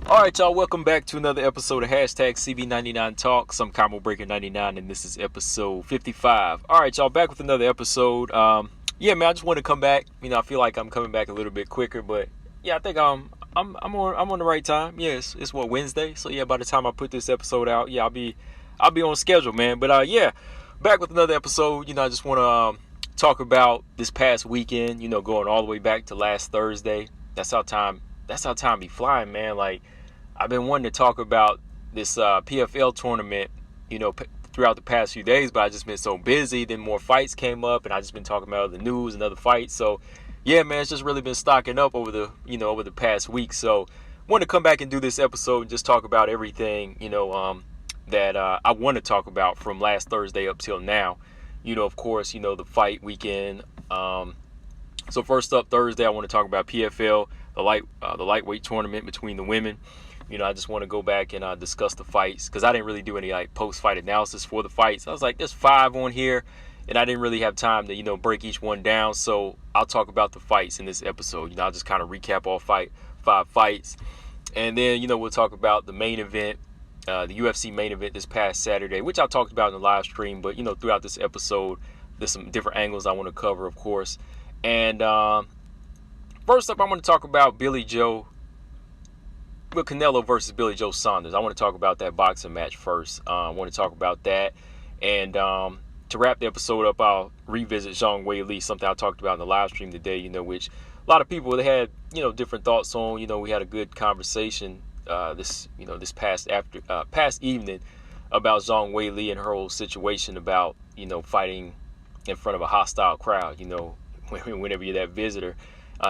Alright, y'all, welcome back to another episode of Hashtag CB99 Talks. I'm Combo Breaker 99, and this is episode 55. Alright, y'all, back with another episode. Yeah, man, I just want to come back. I feel like I'm coming back a little bit quicker, but yeah, I think I'm on the right time. Yeah, it's what, Wednesday? So yeah, by the time I put this episode out, yeah, I'll be on schedule, man. But yeah, back with another episode. I just want to talk about this past weekend. Going all the way back to last Thursday. That's how time be flying, man. Like, I've been wanting to talk about this PFL tournament, throughout the past few days, but I just been so busy. Then more fights came up, and I just been talking about other news and other fights. So yeah, man, it's just really been stocking up over the past week. So want to come back and do this episode and just talk about everything, that I want to talk about from last Thursday up till now. Of course, the fight weekend. So first up, Thursday, I want to talk about PFL, the lightweight tournament between the women. I just want to go back and discuss the fights, because I didn't really do any post-fight analysis for the fights. I was like, there's 5 on here, and I didn't really have time to break each one down. So I'll talk about the fights in this episode. I'll just kind of recap all 5 fights, and then we'll talk about the main event, the UFC main event this past Saturday, which I talked about in the live stream. But throughout this episode, there's some different angles I want to cover, of course. And first up, I want to talk about Canelo versus Billy Joe Saunders. I want to talk about that boxing match first. I want to talk about that. And to wrap the episode up, I'll revisit Weili, something I talked about in the live stream today, which a lot of people, they had, different thoughts on. We had a good conversation this past evening about Weili and her whole situation about, fighting in front of a hostile crowd. Whenever you're that visitor,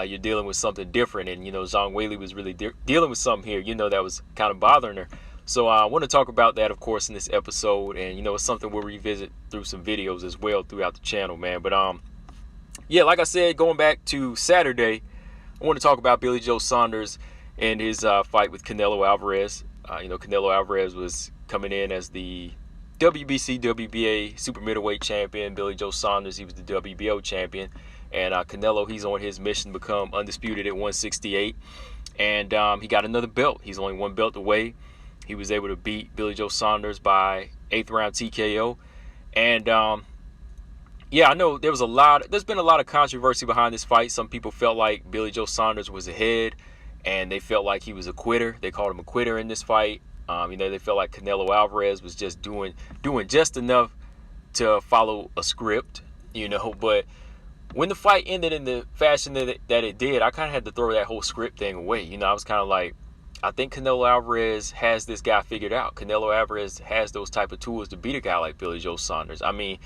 you're dealing with something different. And, Weili was really dealing with something here, that was kind of bothering her. So I want to talk about that, of course, in this episode. And, it's something we'll revisit through some videos as well throughout the channel, man. But, yeah, like I said, going back to Saturday, I want to talk about Billy Joe Saunders and his fight with Canelo Alvarez. Canelo Alvarez was coming in as the WBC, WBA super middleweight champion. Billy Joe Saunders, he was the WBO champion. And Canelo, he's on his mission to become undisputed at 168. And he got another belt. He's only one belt away. He was able to beat Billy Joe Saunders by 8th round TKO. And yeah, I know there's been a lot of controversy behind this fight. Some people felt like Billy Joe Saunders was ahead, and they felt like he was a quitter. They called him a quitter in this fight. They felt like Canelo Alvarez was just doing just enough to follow a script, but when the fight ended in the fashion that it did, I kind of had to throw that whole script thing away. I was kind of like, I think Canelo Alvarez has this guy figured out. Canelo Alvarez has those type of tools to beat a guy like Billy Joe Saunders. I mean,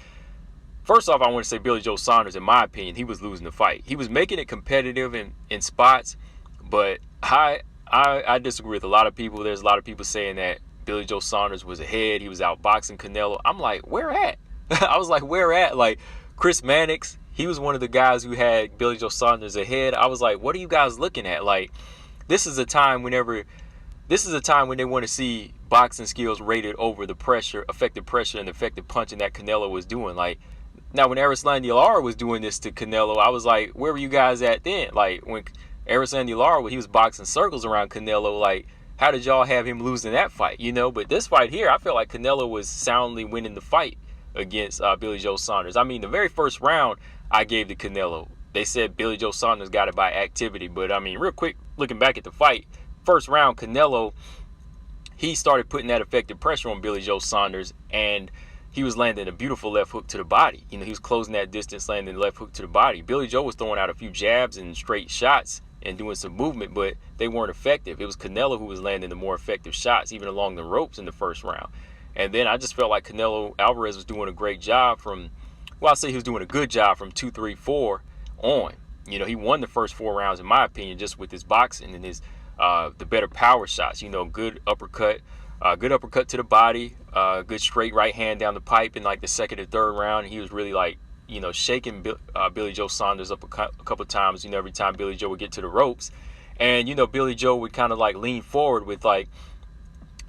first off, I want to say Billy Joe Saunders, in my opinion, he was losing the fight. He was making it competitive in spots, but I disagree with a lot of people. There's a lot of people saying that Billy Joe Saunders was ahead. He was outboxing Canelo. I'm like, where at? I was like, where at? Like, Chris Mannix, he was one of the guys who had Billy Joe Saunders ahead. I was like, what are you guys looking at? Like, this is a time when they want to see boxing skills rated over the effective pressure and effective punching that Canelo was doing. Like, now when Erislandy Lara was doing this to Canelo, I was like, where were you guys at then? Like, when Erislandy Lara, he was boxing circles around Canelo, like, how did y'all have him losing that fight? But this fight here, I feel like Canelo was soundly winning the fight against Billy Joe Saunders. I mean, the very first round I gave to Canelo, they said Billy Joe Saunders got it by activity. But, I mean, real quick, looking back at the fight, first round, Canelo, he started putting that effective pressure on Billy Joe Saunders, and he was landing a beautiful left hook to the body. He was closing that distance, landing the left hook to the body. Billy Joe was throwing out a few jabs and straight shots and doing some movement, but they weren't effective. It was Canelo who was landing the more effective shots, even along the ropes in the first round. And then I just felt like Canelo Alvarez was doing a great job I'll say he was doing a good job from 2, 3, 4 on. He won the first 4 rounds, in my opinion, just with his boxing and his the better power shots. Good uppercut to the body, good straight right hand down the pipe in like the second or third round. He was really like, shaking Billy Joe Saunders up a couple of times, every time Billy Joe would get to the ropes. And, Billy Joe would kind of like lean forward with like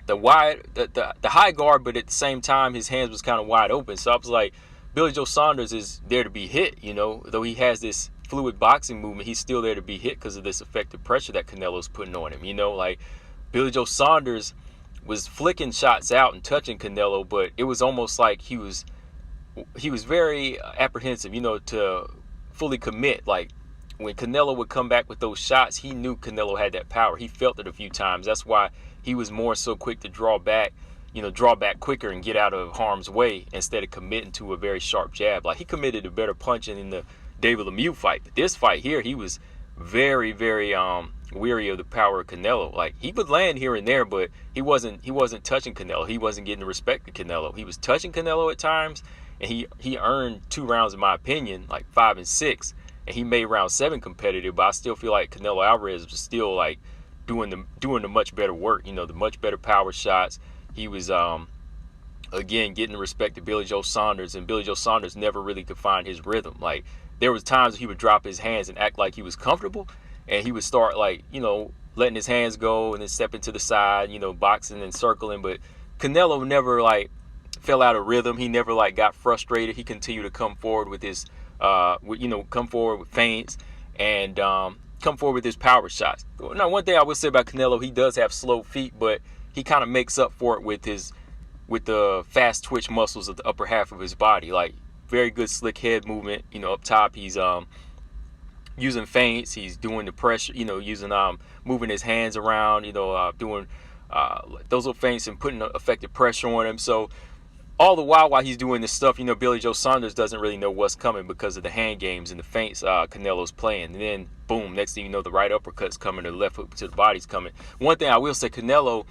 the high guard, but at the same time, his hands was kind of wide open. So I was like, Billy Joe Saunders is there to be hit, though he has this fluid boxing movement, he's still there to be hit because of this effective pressure that Canelo's putting on him. Like Billy Joe Saunders was flicking shots out and touching Canelo, but it was almost like he was very apprehensive, to fully commit. Like when Canelo would come back with those shots, he knew Canelo had that power. He felt it a few times. That's why he was more so quick to draw back quicker and get out of harm's way instead of committing to a very sharp jab. Like he committed to better punching in the David Lemieux fight. But this fight here, he was very, very weary of the power of Canelo. Like he would land here and there, but he wasn't touching Canelo. He wasn't getting the respect of Canelo. He was touching Canelo at times, and he earned 2 rounds, in my opinion, like 5 and 6, and he made round 7 competitive. But I still feel like Canelo Alvarez was still like doing the much better work. The much better power shots. He was again getting the respect of Billy Joe Saunders, and Billy Joe Saunders never really could find his rhythm. Like there was times he would drop his hands and act like he was comfortable, and he would start like letting his hands go and then stepping to the side, boxing and circling. But Canelo never like fell out of rhythm. He never like got frustrated. He continued to come forward with his come forward with feints and come forward with his power shots. Now, one thing I would say about Canelo, he does have slow feet, but he kind of makes up for it with the fast twitch muscles of the upper half of his body. Like very good slick head movement, up top. He's using feints. He's doing the pressure, using moving his hands around, doing those little feints and putting effective pressure on him. So all the while he's doing this stuff, Billy Joe Saunders doesn't really know what's coming because of the hand games and the feints Canelo's playing. And then boom, next thing you know, the right uppercut's coming, the left hook to the body's coming. One thing I will say, Canelo,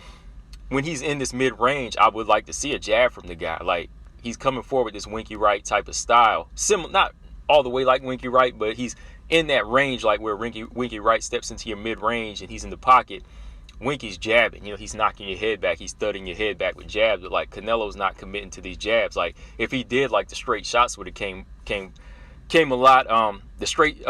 when he's in this mid-range, I would like to see a jab from the guy. Like he's coming forward with this Winky Right type of style. Similar, not all the way like Winky Right, but he's in that range, like where Winky Right steps into your mid-range and he's in the pocket. Winky's jabbing, he's knocking your head back, he's thudding your head back with jabs. But like Canelo's not committing to these jabs. Like if he did, like the straight shots would have came a lot. The straight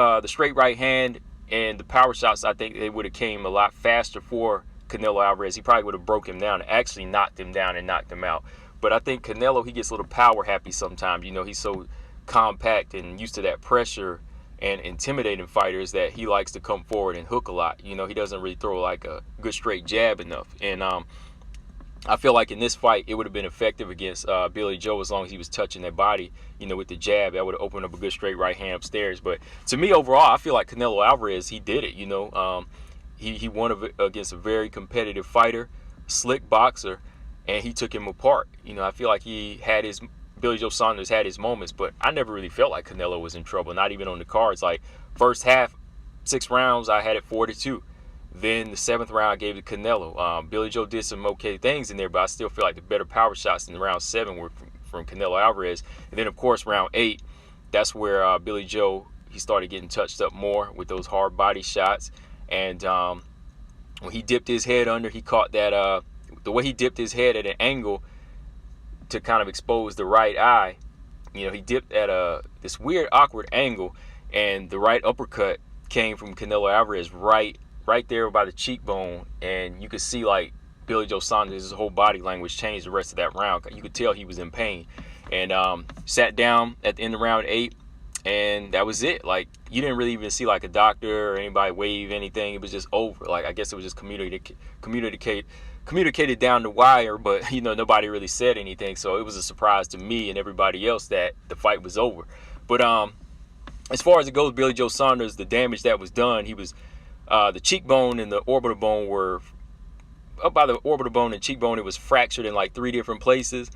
right hand and the power shots, I think they would have came a lot faster for Canelo Alvarez. He probably would have broke him down and actually knocked him down and knocked him out. But I think Canelo, he gets a little power happy sometimes. He's so compact and used to that pressure and intimidating fighters that he likes to come forward and hook a lot. He doesn't really throw like a good straight jab enough. And I feel like in this fight, it would have been effective against Billy Joe as long as he was touching that body, with the jab. That would have opened up a good straight right hand upstairs. But to me, overall, I feel like Canelo Alvarez, he did it, He won against a very competitive fighter, slick boxer, and he took him apart. I feel like Billy Joe Saunders had his moments, but I never really felt like Canelo was in trouble, not even on the cards. Like first half, 6 rounds, I had it 4-2. Then the 7th round, I gave it to Canelo. Billy Joe did some okay things in there, but I still feel like the better power shots in round 7 were from Canelo Alvarez. And then, of course, round 8, that's where Billy Joe, he started getting touched up more with those hard body shots. And when he dipped his head under, he caught that, the way he dipped his head at an angle to kind of expose the right eye, he dipped at this weird, awkward angle, and the right uppercut came from Canelo Alvarez right there by the cheekbone, and you could see like Billy Joe Saunders' whole body language changed the rest of that round. You could tell he was in pain, and sat down at the end of round 8, and that was it. Like you didn't really even see like a doctor or anybody wave anything. It was just over. Like I guess it was just communicated down the wire, but nobody really said anything. So it was a surprise to me and everybody else that the fight was over. But as far as it goes, Billy Joe Saunders, the damage that was done, he was the cheekbone and the orbital bone were up by the orbital bone and cheekbone. It was fractured in like 3 different places,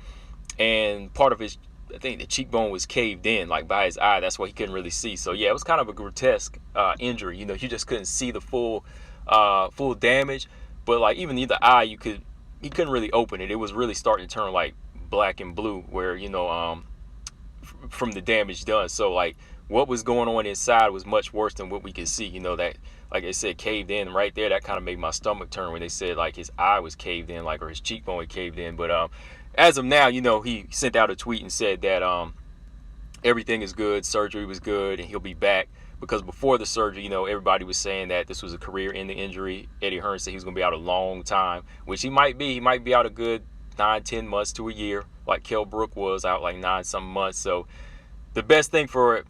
and part of his, I think the cheekbone was caved in like by his eye. That's why he couldn't really see. So yeah, it was kind of a grotesque injury. You just couldn't see the full damage. But like even the eye, he couldn't really open it. It was really starting to turn like black and blue, where from the damage done. So like what was going on inside was much worse than what we could see. That, like I said, caved in right there. That kind of made my stomach turn when they said like his eye was caved in, like, or his cheekbone had caved in. But as of now, he sent out a tweet and said that everything is good, surgery was good, and he'll be back. Because before the surgery, everybody was saying that this was a career-ending injury. Eddie Hearn said he was going to be out a long time, which he might be. He might be out a good 9-10 months to a year, like Kell Brook was out like 9-some months. So the best thing for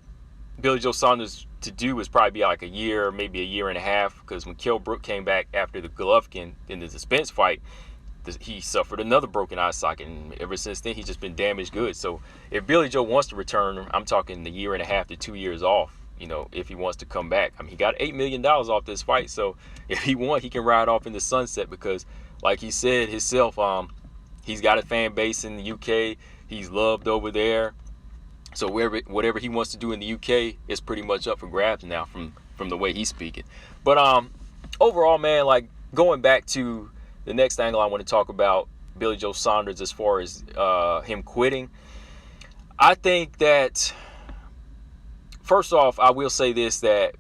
Billy Joe Saunders to do is probably be like a year, maybe a year and a half, because when Kell Brook came back after the Golovkin in the Spence fight, he suffered another broken eye socket, and ever since then he's just been damaged good. So if Billy Joe wants to return, I'm talking a year and a half to 2 years off, you know, if he wants to come back. I mean, he got $8 million off this fight, so if he wants, he can ride off in the sunset, because like he said himself, he's got a fan base in the UK, he's loved over there. So whatever he wants to do in the UK is pretty much up for grabs now from the way he's speaking. But overall, man, like going back to the next angle I want to talk about Billy Joe Saunders as far as him quitting. I think that, first off, I will say this, that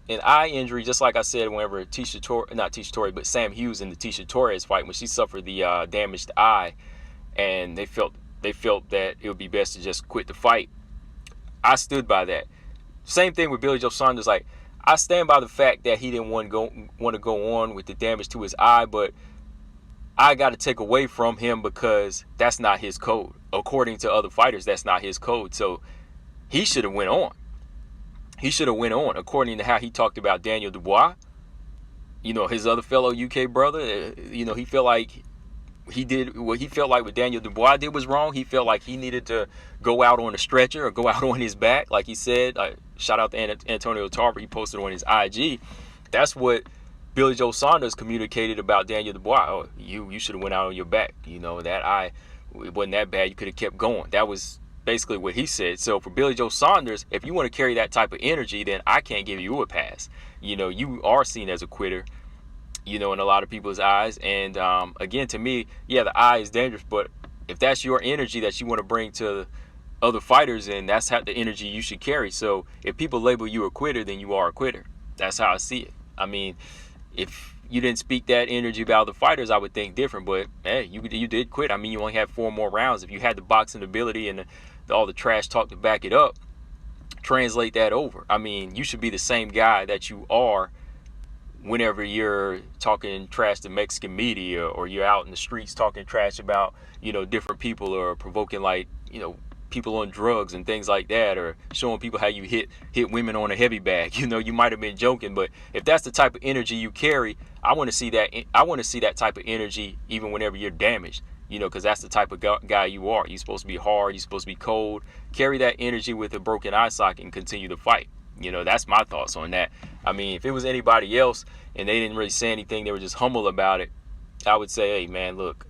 an eye injury, just like I said, whenever Sam Hughes in the Tisha Torres fight, when she suffered the damaged eye, and they felt that it would be best to just quit the fight. I stood by that. Same thing with Billy Joe Saunders. Like, I stand by the fact that he didn't want to go on with the damage to his eye, but I got to take away from him because that's not his code. According to other fighters, that's not his code. So he should have went on. He should have went on, according to how he talked about Daniel Dubois, you know, his other fellow UK brother. You know, he felt like he did what he felt like what Daniel Dubois did was wrong. He felt like he needed to go out on a stretcher or go out on his back, like he said. Shout out to Antonio Tarver. He posted on his IG. That's what Billy Joe Saunders communicated about Daniel Dubois. Oh, you should have went out on your back. You know, that eye, it wasn't that bad. You could have kept going. That was basically what he said. So for Billy Joe Saunders, if you want to carry that type of energy, then I can't give you a pass. You know, you are seen as a quitter, you know, in a lot of people's eyes. And again, to me, yeah, the eye is dangerous, but if that's your energy that you want to bring to other fighters, and that's how the energy you should carry. So if people label you a quitter, then you are a quitter. That's how I see it. I mean, if you didn't speak that energy about the fighters, I would think different, but hey, you did quit. I mean, you only had 4 more rounds. If you had the boxing ability and all the trash talk to back it up, translate that over. I mean, you should be the same guy that you are whenever you're talking trash to Mexican media, or you're out in the streets talking trash about, you know, different people, or provoking, like, you know, people on drugs and things like that, or showing people how you hit women on a heavy bag. You know, you might have been joking, but if that's the type of energy you carry, I want to see that. I want to see that type of energy even whenever you're damaged. You know, because that's the type of guy you are. You're supposed to be hard. You're supposed to be cold. Carry that energy with a broken eye socket and continue to fight. You know, that's my thoughts on that. I mean, if it was anybody else and they didn't really say anything, they were just humble about it, I would say, hey, man, look,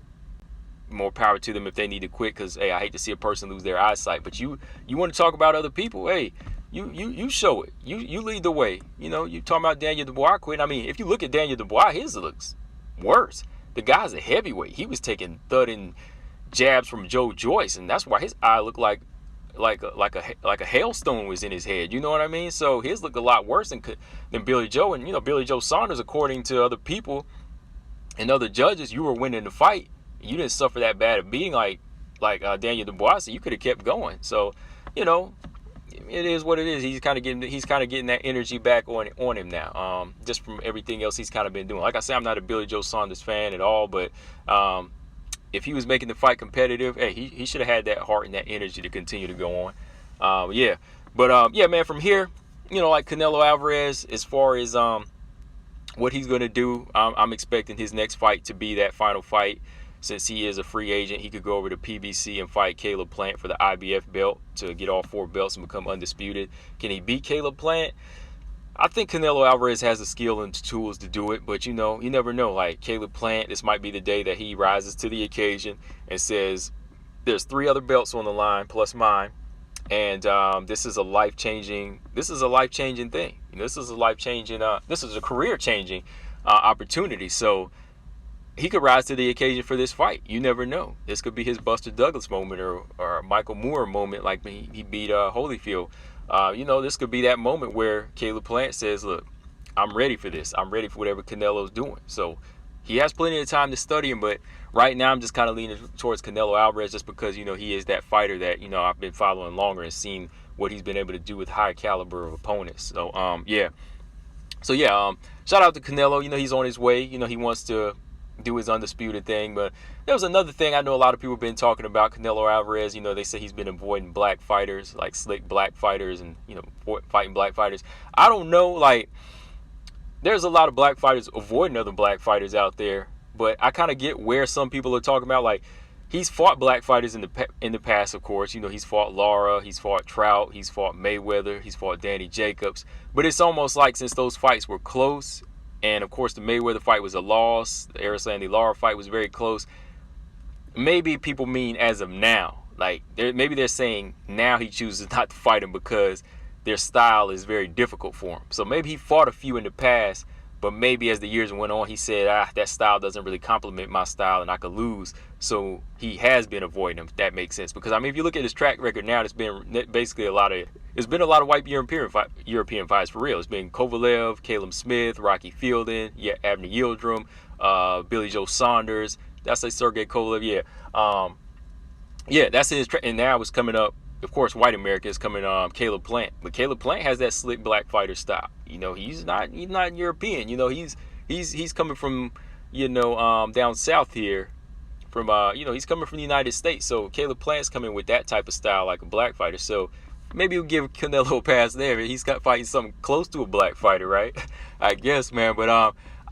more power to them if they need to quit, because, hey, I hate to see a person lose their eyesight. But you want to talk about other people, hey, you show it. You lead the way. You know, you talking about Daniel Dubois quitting. I mean, if you look at Daniel Dubois, his looks worse. The guy's a heavyweight. He was taking thudding jabs from Joe Joyce, and that's why his eye looked like a hailstone was in his head. You know what I mean? So his looked a lot worse than Billy Joe. And, you know, Billy Joe Saunders, according to other people and other judges, you were winning the fight. You didn't suffer that bad of beating like Daniel Dubois. So you could have kept going. So, you know, it is what it is. He's kind of getting that energy back on him now. Just from everything else he's kind of been doing. Like I said, I'm not a Billy Joe Saunders fan at all, but if he was making the fight competitive, hey, he should have had that heart and that energy to continue to go on. Yeah. But yeah, man, from here, you know, like Canelo Alvarez, as far as what he's going to do, I'm expecting his next fight to be that final fight. Since he is a free agent, he could go over to PBC and fight Caleb Plant for the IBF belt to get all 4 belts and become undisputed. Can he beat Caleb Plant? I think Canelo Alvarez has the skill and tools to do it, but, you know, you never know. Like Caleb Plant, this might be the day that he rises to the occasion and says, there's 3 other belts on the line plus mine, and this is a life-changing thing. This is a career-changing opportunity. So he could rise to the occasion for this fight. You never know. This could be his Buster Douglas moment, or Michael Moore moment, like when he beat Holyfield. You know, this could be that moment where Caleb Plant says, look, I'm ready for this. I'm ready for whatever Canelo's doing. So he has plenty of time to study him, but right now I'm just kind of leaning towards Canelo Alvarez, just because, you know, he is that fighter that, you know, I've been following longer and seen what he's been able to do with high caliber of opponents. So, yeah. So, yeah, shout out to Canelo. You know, he's on his way. You know, he wants to do his undisputed thing. But there was another thing I know a lot of people have been talking about Canelo Alvarez. You know, they say he's been avoiding black fighters, like slick black fighters, and fighting black fighters. I don't know, like, there's a lot of black fighters avoiding other black fighters out there, but I kind of get where some people are talking about. Like, he's fought black fighters in the past, of course. You know, he's fought Lara, he's fought Trout, he's fought Mayweather, he's fought Danny Jacobs. But it's almost like since those fights were close, and of course the Mayweather fight was a loss, the Arislandi Lara fight was very close, maybe people mean as of now. Like, maybe they're saying now he chooses not to fight him because their style is very difficult for him. So maybe he fought a few in the past, but maybe as the years went on, he said, that style doesn't really complement my style and I could lose. So he has been avoiding him, if that makes sense. Because, I mean, if you look at his track record now, it's been basically a lot of white European fights for real. It's been Kovalev, Caleb Smith, Rocky Fielding, Abner Yildirim, Billy Joe Saunders. That's like Sergey Kovalev, that's his track. And now it's coming up. Of course, white America is coming Caleb Plant, but Caleb Plant has that slick black fighter style. You know, he's not European. You know, he's coming from down south here, from he's coming from the United States. So Caleb Plant's coming with that type of style, like a black fighter. So maybe we'll give Canelo a pass there. He's got fighting something close to a black fighter, right? I guess, man. But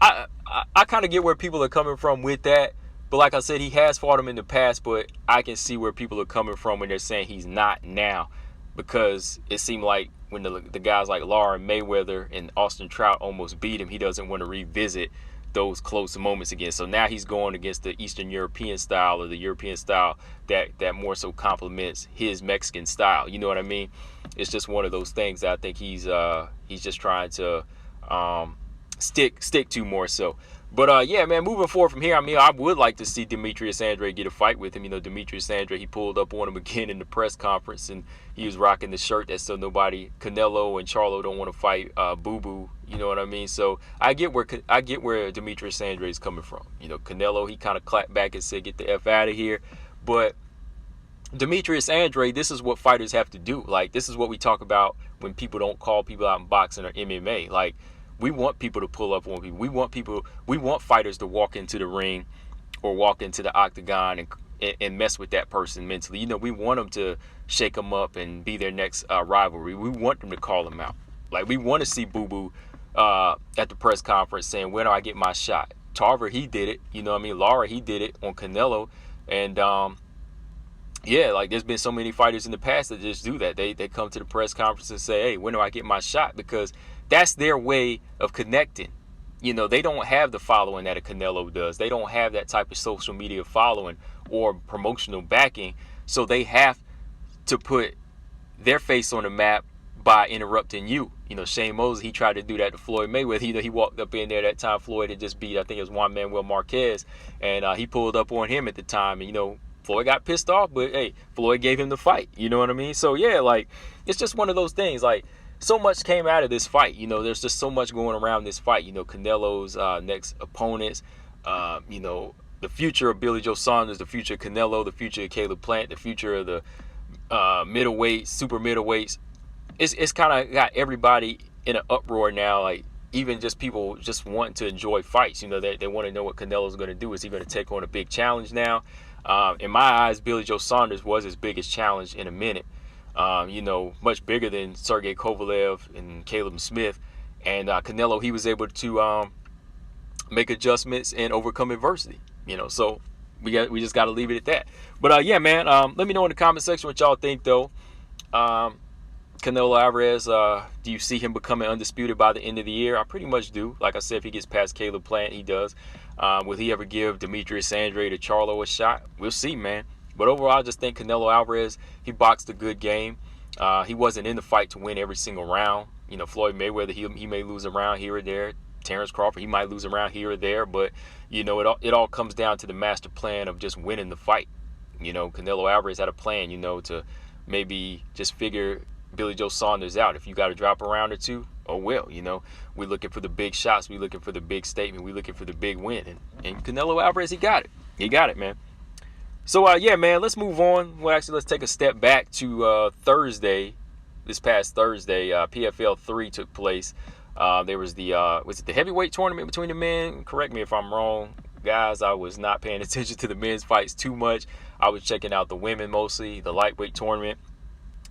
I kind of get where people are coming from with that. But like I said, he has fought him in the past, but I can see where people are coming from when they're saying he's not now, because it seemed like when the guys like Lara and Mayweather and Austin Trout almost beat him, he doesn't want to revisit those close moments again. So now he's going against the Eastern European style, or the European style that more so complements his Mexican style. You know what I mean? It's just one of those things that I think he's just trying to stick to more so. But yeah, man, moving forward from here, I mean, I would like to see Demetrius Andrade get a fight with him. You know, Demetrius Andrade, he pulled up on him again in the press conference, and he was rocking the shirt that said Canelo and Charlo don't want to fight Boo Boo. You know what I mean? So I get where Demetrius Andrade is coming from. You know, Canelo, he kind of clapped back and said, "Get the F out of here." But Demetrius Andrade, this is what fighters have to do. Like, this is what we talk about when people don't call people out in boxing or MMA. Like, we want people to pull up on people. We want fighters to walk into the ring or walk into the octagon and mess with that person mentally. You know, we want them to shake them up and be their next rivalry. We want them to call them out. Like, we want to see Boo Boo at the press conference saying, "When do I get my shot?" Tarver, he did it. You know what I mean? Lara, he did it on Canelo. And yeah, like, there's been so many fighters in the past that just do that. They come to the press conference and say, "Hey, when do I get my shot?" Because that's their way of connecting. You know, they don't have the following that a Canelo does. They don't have that type of social media following or promotional backing. So they have to put their face on the map by interrupting you. You know, Shane Mosley, he tried to do that to Floyd Mayweather. You know, he walked up in there that time Floyd had just beat, I think it was Juan Manuel Marquez, and he pulled up on him at the time. And, you know, Floyd got pissed off, but hey, Floyd gave him the fight. You know what I mean? So yeah, like, it's just one of those things. Like, so much came out of this fight. You know, there's just so much going around this fight. You know, Canelo's next opponents, you know, the future of Billy Joe Saunders, the future of Canelo, the future of Caleb Plant, the future of the middleweights, super middleweights. It's kind of got everybody in an uproar now. Like, even just people just wanting to enjoy fights. You know, they want to know what Canelo's going to do. Is he going to take on a big challenge now? In my eyes, Billy Joe Saunders was his biggest challenge in a minute. You know, much bigger than Sergey Kovalev and Caleb Smith. And Canelo, he was able to make adjustments and overcome adversity. You know, so we just got to leave it at that. But yeah, man, let me know in the comment section what y'all think, though. Canelo Alvarez, do you see him becoming undisputed by the end of the year? I pretty much do. Like I said, if he gets past Caleb Plant, he does. Will he ever give Demetrius Andrade or Charlo a shot? We'll see, man. But overall, I just think Canelo Alvarez, he boxed a good game. He wasn't in the fight to win every single round. You know, Floyd Mayweather, he may lose a round here or there. Terrence Crawford, he might lose a round here or there. But, you know, it all comes down to the master plan of just winning the fight. You know, Canelo Alvarez had a plan, you know, to maybe just figure Billy Joe Saunders out. If you got to drop a round or two, oh well, you know. We're looking for the big shots. We're looking for the big statement. We're looking for the big win. And Canelo Alvarez, he got it. He got it, man. So, yeah, man, let's move on. Well, actually, let's take a step back to Thursday. This past Thursday, PFL 3 took place. There was the heavyweight tournament between the men? Correct me if I'm wrong. guys. I was not paying attention to the men's fights too much. I was checking out the women mostly, the lightweight tournament.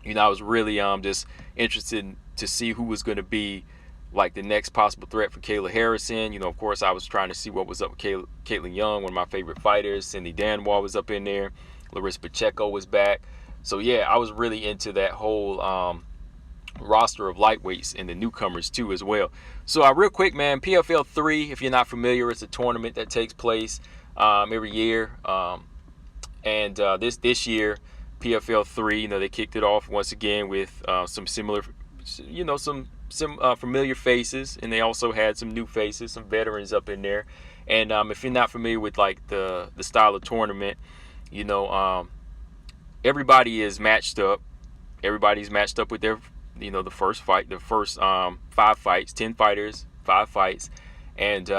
I was really just interested to see who was going to be like the next possible threat for Kayla Harrison. Of course, I was trying to see what was up with Caitlin Young, one of my favorite fighters. Cindy Danwa was up in there. Larissa Pacheco was back. So, yeah, I was really into that whole roster of lightweights and the newcomers, too, as well. So, real quick, man, PFL 3, if you're not familiar, it's a tournament that takes place every year. And this year, PFL 3, they kicked it off once again with some similar, some familiar faces, and they also had some new faces, some veterans up in there. And if you're not familiar with like the style of tournament, everybody is matched up. Everybody's matched up with their, the first fight, the first 5 fights, 10 fighters, 5 fights, and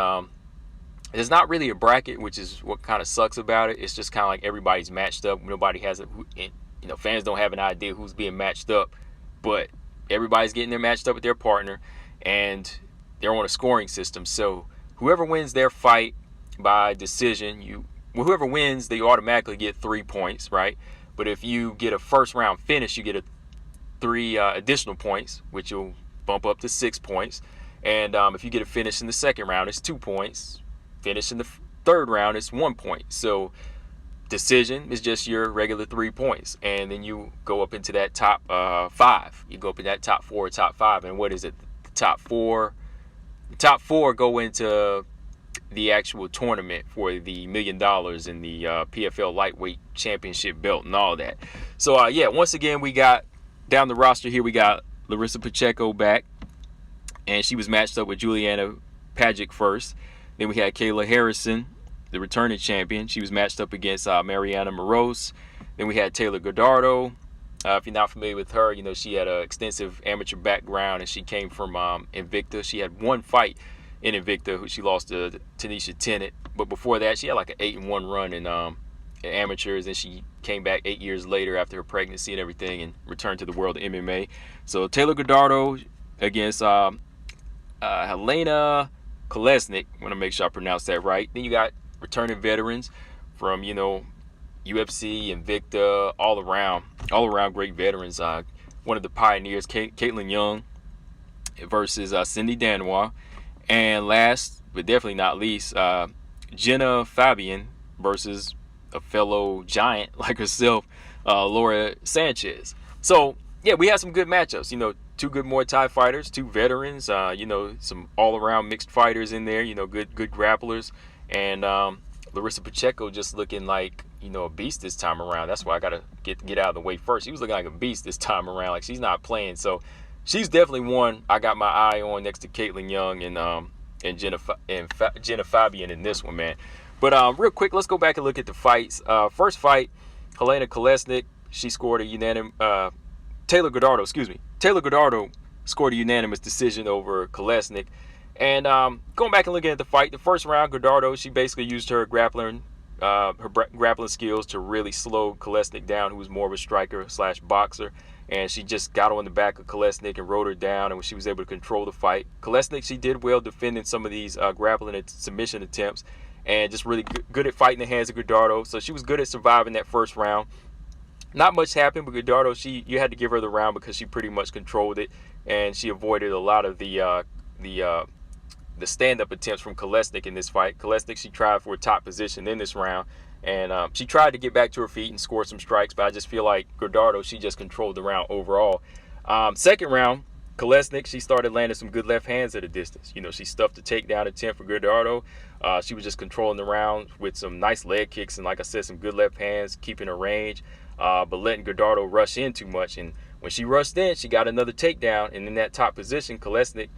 it's not really a bracket, which is what kind of sucks about it. It's just kind of like everybody's matched up. Nobody has it. Fans don't have an idea who's being matched up, but everybody's getting their matched up with their partner, and they're on a scoring system. So whoever wins their fight by decision, whoever wins, they automatically get 3 points, right? But if you get a first round finish, you get 3 additional points, which will bump up to 6 points. And if you get a finish in the second round, it's 2 points. Finish in the third round, it's 1 point. So decision is just your regular 3 points, and then you go up into that top 5. You go up in that top 4, top 5, and what is it? The top 4. The top 4 go into the actual tournament for the $1 million and the PFL lightweight championship belt and all that. So yeah, once again, we got down the roster here. We got Larissa Pacheco back, and she was matched up with Juliana Pagic first. Then we had Kayla Harrison, the returning champion. She was matched up against Mariana Moroz. Then we had Taylor Godardo. If you're not familiar with her, she had an extensive amateur background, and she came from Invicta. She had 1 fight in Invicta, who she lost to Tanisha Tennant. But before that, she had like an 8-1 run in amateurs, and she came back 8 years later after her pregnancy and everything and returned to the world of MMA. So Taylor Godardo against Helena Kolesnik. I want to make sure I pronounce that right. Then you got returning veterans from, UFC, Invicta, all around great veterans. One of the pioneers, Caitlin Young versus Cindy Danwa. And last, but definitely not least, Jenna Fabian versus a fellow giant like herself, Laura Sanchez. So, yeah, we had some good matchups. 2 good Muay Thai fighters, 2 veterans, some all-around mixed fighters in there, good grapplers. And Larissa Pacheco just looking like, a beast this time around. That's why I got to get out of the way first. She was looking like a beast this time around. Like, she's not playing. So she's definitely one I got my eye on next to Caitlin Young and Jenna Fabian in this one, man. But real quick, let's go back and look at the fights. First fight, Helena Kolesnik, she scored a unanimous Taylor Godardo scored a unanimous decision over Kolesnik. And going back and looking at the fight, the first round, Godardo, she basically used her grappling skills to really slow Kolesnik down, who was more of a striker / boxer. And she just got on the back of Kolesnik and rode her down, and she was able to control the fight. Kolesnik, she did well defending some of these grappling and submission attempts, and just really good at fighting the hands of Godardo. So she was good at surviving that first round. Not much happened, but Godardo, you had to give her the round because she pretty much controlled it, and she avoided a lot of the stand-up attempts from Kolesnik in this fight. Kolesnik, she tried for a top position in this round, and she tried to get back to her feet and score some strikes, but I just feel like Godardo, she just controlled the round overall. Second round, Kolesnik, she started landing some good left hands at a distance. She stuffed the takedown attempt for Godardo. She was just controlling the round with some nice leg kicks and, like I said, some good left hands, keeping her range, but letting Godardo rush in too much. And when she rushed in, she got another takedown, and in that top position, Kolesnik,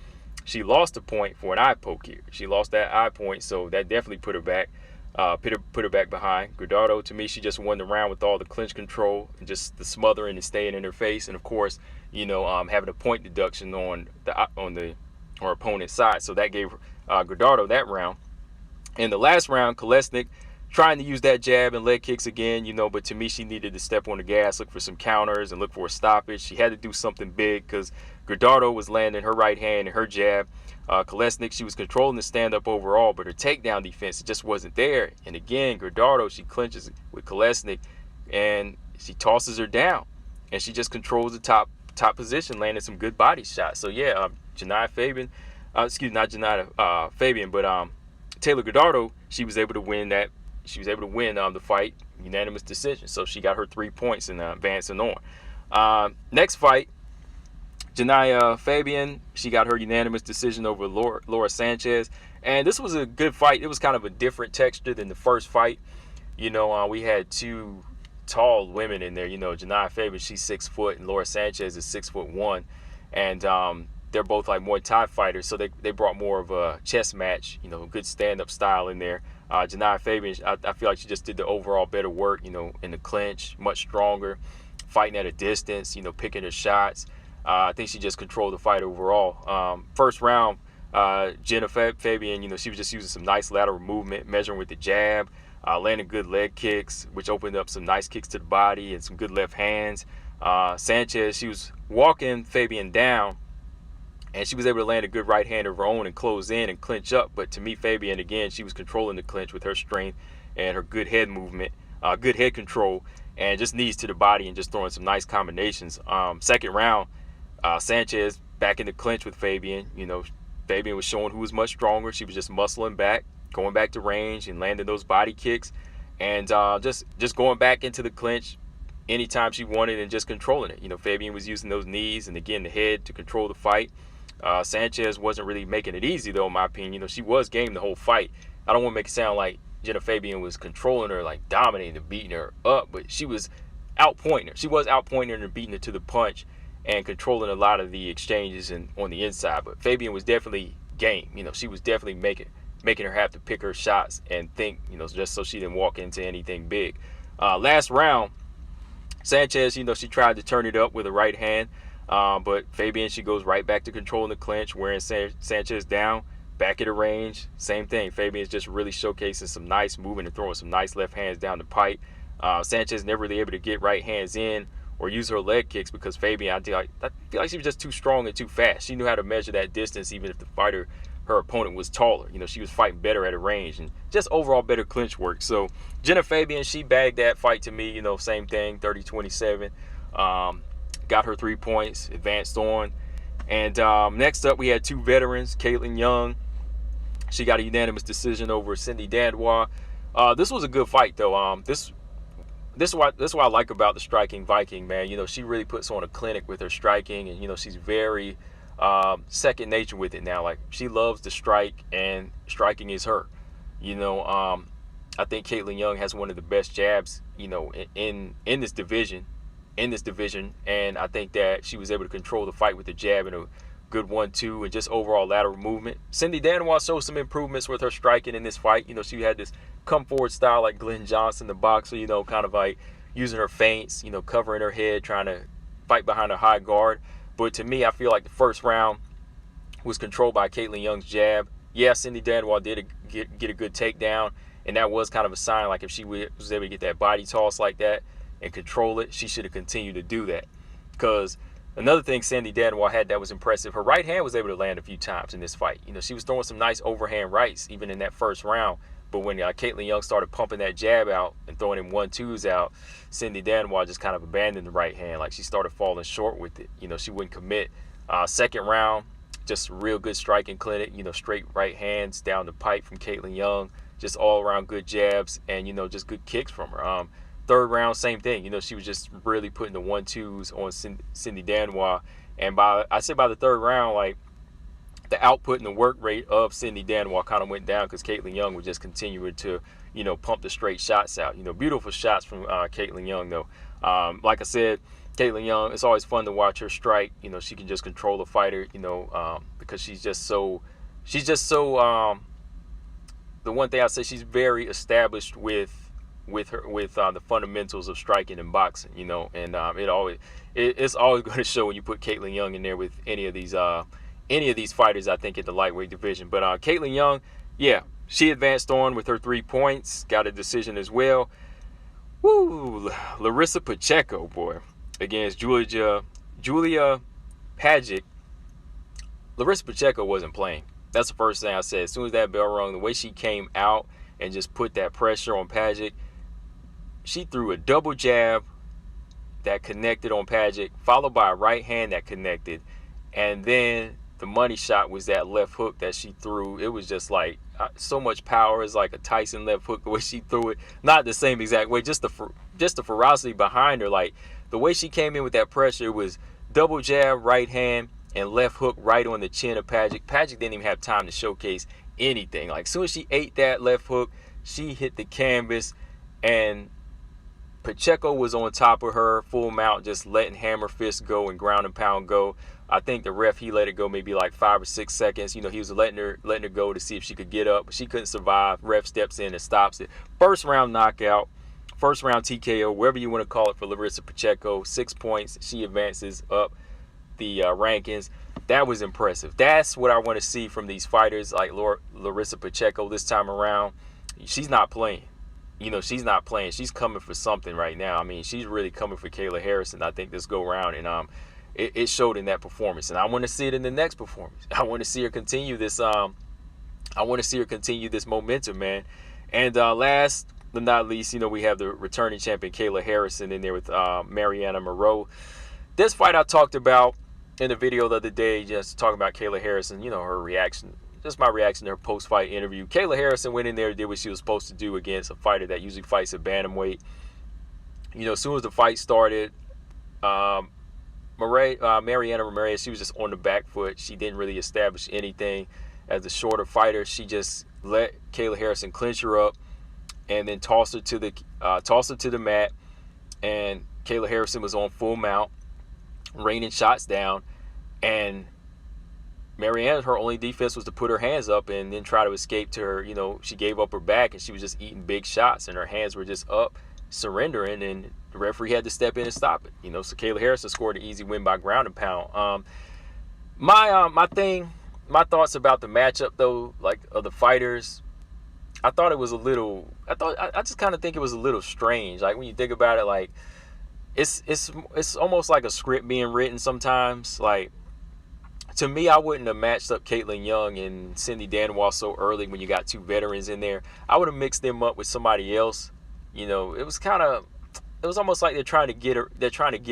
she lost a point for an eye poke here. She lost that eye point, so that definitely put her back. Put her back behind. Godardo, to me, she just won the round with all the clinch control and just the smothering and staying in her face, and of course, having a point deduction on her opponent's side. So that gave Godardo that round. In the last round, Kolesnik, trying to use that jab and leg kicks again, but to me, she needed to step on the gas, look for some counters, and look for a stoppage. She had to do something big because Guardado was landing her right hand and her jab. Kolesnik, she was controlling the stand-up overall, but her takedown defense just wasn't there. And again, Guardado, she clinches with Kolesnik, and she tosses her down, and she just controls the top position, landing some good body shots. So yeah, Janiyah Fabian, not Janiyah Fabian, but Taylor Guardado, she was able to win that. She was able to win the fight, unanimous decision. So she got her 3 points and advancing on. Next fight, Janiyah Fabian, she got her unanimous decision over Laura Sanchez. And this was a good fight. It was kind of a different texture than the first fight. We had two tall women in there. Janiyah Fabian, she's 6 foot, and Laura Sanchez is 6'1", and they're both like Muay Thai fighters, so they brought more of a chess match, good stand-up style in there. Janiyah Fabian, I feel like she just did the overall better work, in the clinch, much stronger, fighting at a distance, picking her shots. I think she just controlled the fight overall. First round, Jenna Fabian, she was just using some nice lateral movement, measuring with the jab, landing good leg kicks, which opened up some nice kicks to the body and some good left hands. Sanchez, she was walking Fabian down, and she was able to land a good right hand of her own and close in and clinch up. But to me, Fabian, again, she was controlling the clinch with her strength and her good head movement, good head control, and just knees to the body and just throwing some nice combinations. Second round, Sanchez back in the clinch with Fabian. Fabian was showing who was much stronger. She was just muscling back, going back to range and landing those body kicks, and just going back into the clinch anytime she wanted and just controlling it. Fabian was using those knees and, again, the head to control the fight. Sanchez wasn't really making it easy, though, in my opinion. She was game the whole fight. I don't want to make it sound like Jenna Fabian was controlling her, like dominating and beating her up, but she was outpointing her. She was outpointing her and beating her to the punch and controlling a lot of the exchanges and on the inside. But Fabian was definitely game. She was definitely making her have to pick her shots and think, just so she didn't walk into anything big. Last round, Sanchez, she tried to turn it up with a right hand. But Fabian, she goes right back to controlling the clinch, wearing Sanchez down, back at the range. Same thing. Fabian's just really showcasing some nice movement and throwing some nice left hands down the pipe. Sanchez never really able to get right hands in or use her leg kicks because Fabian, I feel like she was just too strong and too fast. She knew how to measure that distance even if her opponent was taller. She was fighting better at a range and just overall better clinch work. So Jenna Fabian, she bagged that fight to me, same thing, 30-27. Got her 3 points, advanced on. And next up, we had two veterans, Caitlin Young. She got a unanimous decision over Cindy Dandois. This was a good fight, though. This is what I like about the striking Viking, man. She really puts on a clinic with her striking, and she's very second nature with it now. Like, she loves to strike, and striking is her. I think Caitlin Young has one of the best jabs, in this division. And I think that she was able to control the fight with the jab and a good 1-2 and just overall lateral movement. Cindy Dandois showed some improvements with her striking in this fight. She had this come forward style like Glenn Johnson, the boxer, kind of like using her feints, covering her head, trying to fight behind a high guard. But to me, I feel like the first round was controlled by Caitlin Young's jab. Yeah, Cindy Dandois did get a good takedown, and that was kind of a sign, like if she was able to get that body toss like that and control it, she should have continued to do that. Because another thing Cindy Dandois had that was impressive, her right hand was able to land a few times in this fight. She was throwing some nice overhand rights even in that first round. But when Caitlin Young started pumping that jab out and throwing them 1-2s out, Cindy Dandois just kind of abandoned the right hand. Like, she started falling short with it. She wouldn't commit. Second round, just real good striking clinic. Straight right hands down the pipe from Caitlin Young. Just all around good jabs and, just good kicks from her. Third round, same thing. She was just really putting the 1-2s on Cindy Dandois. And by the third round, like, the output and the work rate of Cindy Dandois kind of went down because Caitlin Young was just continuing to, pump the straight shots out. Beautiful shots from Caitlin Young, though. Like I said, Caitlin Young, it's always fun to watch her strike. She can just control the fighter, because she's just so, the one thing I say, she's very established with the fundamentals of striking and boxing, and it's always going to show when you put Caitlin Young in there with any of these fighters, I think, in the lightweight division. But Caitlin Young, yeah, She advanced on with her 3 points, got a decision as well. Woo! Larissa Pacheco, boy, against Julia Pagic. Larissa Pacheco wasn't playing. That's the first thing I said. As soon as that bell rung, the way she came out and just put that pressure on Pagic, she threw a double jab that connected on Pagic, followed by a right hand that connected, and then the money shot was that left hook that she threw. It was just like so much power. It's like a Tyson left hook the way she threw it. Not the same exact way, just the ferocity behind her. Like the way she came in with that pressure was double jab, right hand, and left hook right on the chin of Pagic. Pagic didn't even have time to showcase anything. Like as soon as she ate that left hook, she hit the canvas, and Pacheco was on top of her full mount, just letting hammer fist go and ground and pound go. I think the ref, he let it go maybe like 5 or 6 seconds. You know, he was letting her go to see if she could get up, but she couldn't survive. Ref steps in and stops it. First round knockout, first round TKO, whatever you want to call it, for Larissa Pacheco. 6 points. She advances up the rankings. That was impressive. That's what I want to see from these fighters like Larissa Pacheco this time around. She's not playing. You know, she's not playing. She's coming for something right now. I mean, she's really coming for Kayla Harrison, I think, this go round. And it showed in that performance. And I want to see it in the next performance. I want to see her continue this. I want to see her continue this momentum, man. And last but not least, you know, we have the returning champion Kayla Harrison in there with Mariana Moreau. This fight I talked about in the video the other day, just talking about Kayla Harrison, you know, her reaction. Just my reaction to her post-fight interview. Kayla Harrison went in there and did what she was supposed to do against a fighter that usually fights at bantamweight. You know, as soon as the fight started, Mariana Ramirez, she was just on the back foot. She didn't really establish anything as a shorter fighter. She just let Kayla Harrison clinch her up and then toss her to the mat. And Kayla Harrison was on full mount, raining shots down, and Marianne, her only defense was to put her hands up and then try to escape to her. You know, she gave up her back and she was just eating big shots, and her hands were just up, surrendering, and the referee had to step in and stop it. You know, so Kayla Harrison scored an easy win by ground and pound. My thoughts about the matchup though, like of the fighters, I thought it was a little. I just kind of think it was a little strange. Like when you think about it, like it's almost like a script being written sometimes. Like, to me, I wouldn't have matched up Caitlin Young and Cindy Danois so early when you got 2 veterans in there. I would have mixed them up with somebody else. You know, it was almost like they're trying to get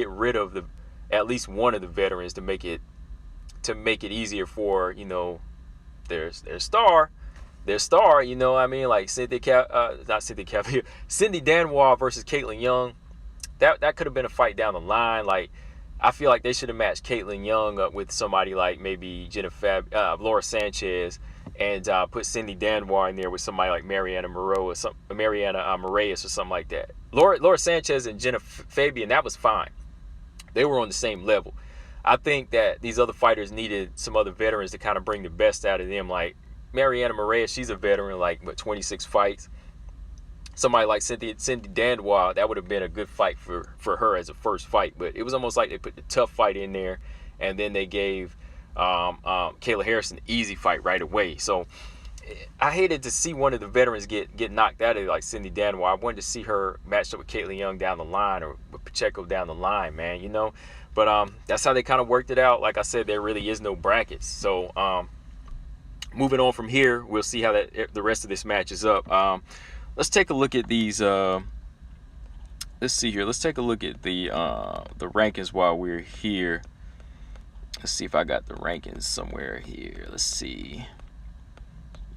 rid of at least one of the veterans to make it easier for, you know, their star, you know what I mean? Like Cindy Danois versus Caitlin Young. That could have been a fight down the line. Like, I feel like they should have matched Caitlin Young up with somebody like maybe Laura Sanchez, and put Cindy Danois in there with somebody like Mariana Moreau or Mariana Moraes or something like that. Laura Sanchez and Jenna Fabian, that was fine. They were on the same level. I think that these other fighters needed some other veterans to kind of bring the best out of them. Like Mariana Moraes, she's a veteran, like 26 fights. Somebody like Cindy Danois, that would have been a good fight for her as a first fight. But it was almost like they put the tough fight in there, and then they gave Kayla Harrison an easy fight right away. So I hated to see one of the veterans get knocked out of it, like Cindy Danois. I wanted to see her matched up with Caitlin Young down the line, or with Pacheco down the line, man, you know. But that's how they kind of worked it out. Like I said, there really is no brackets. So moving on from here, we'll see how the rest of this matches up. Let's take a look at these. Let's see here. Let's take a look at the rankings while we're here. Let's see if I got the rankings somewhere here. Let's see.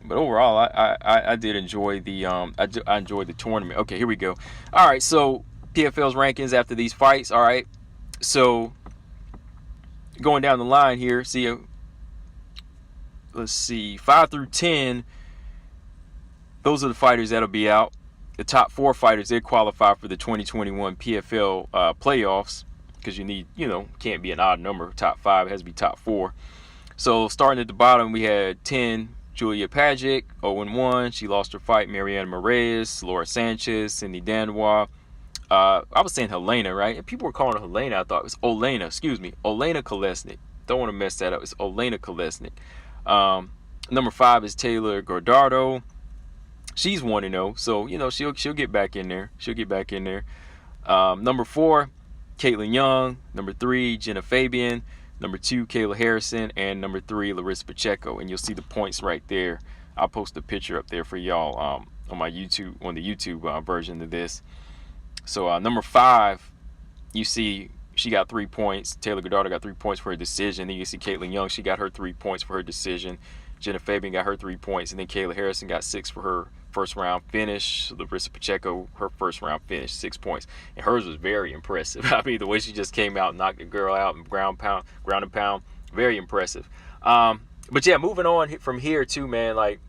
But overall, I did enjoy the I enjoyed the tournament. Okay, here we go. All right, so PFL's rankings after these fights. All right, so going down the line here. See, let's see, 5 through 10. Those are the fighters that'll be out. The top 4 fighters, they qualify for the 2021 PFL playoffs, because you need, you know, can't be an odd number. Top 5, it has to be top 4. So starting at the bottom, we had 10, Julia Pagic, 0-1. She lost her fight. Mariana Moraes, Laura Sanchez, Cindy Danois. I was saying Helena, right? And people were calling her Helena. I thought it was Olena. Excuse me, Olena Kolesnik. Don't want to mess that up. It's Olena Kolesnik. Number 5 is Taylor Gordardo. She's 1-0, so she'll get back in there. She'll get back in there. Number 4, Caitlin Young. Number 3, Jenna Fabian. Number 2, Kayla Harrison. And number 3, Larissa Pacheco. And you'll see the points right there. I'll post a picture up there for y'all on my YouTube, on the YouTube version of this. So number 5, you see she got 3 points. Taylor Goddard got 3 points for her decision. Then you see Caitlin Young, she got her 3 points for her decision. Jenna Fabian got her 3 points, and then Kayla Harrison got 6 for her first round finish. Larissa Pacheco, her first round finish, 6 points, and hers was very impressive. I mean, the way she just came out and knocked the girl out and ground and pound, very impressive. But yeah, moving on from here too, man. Like,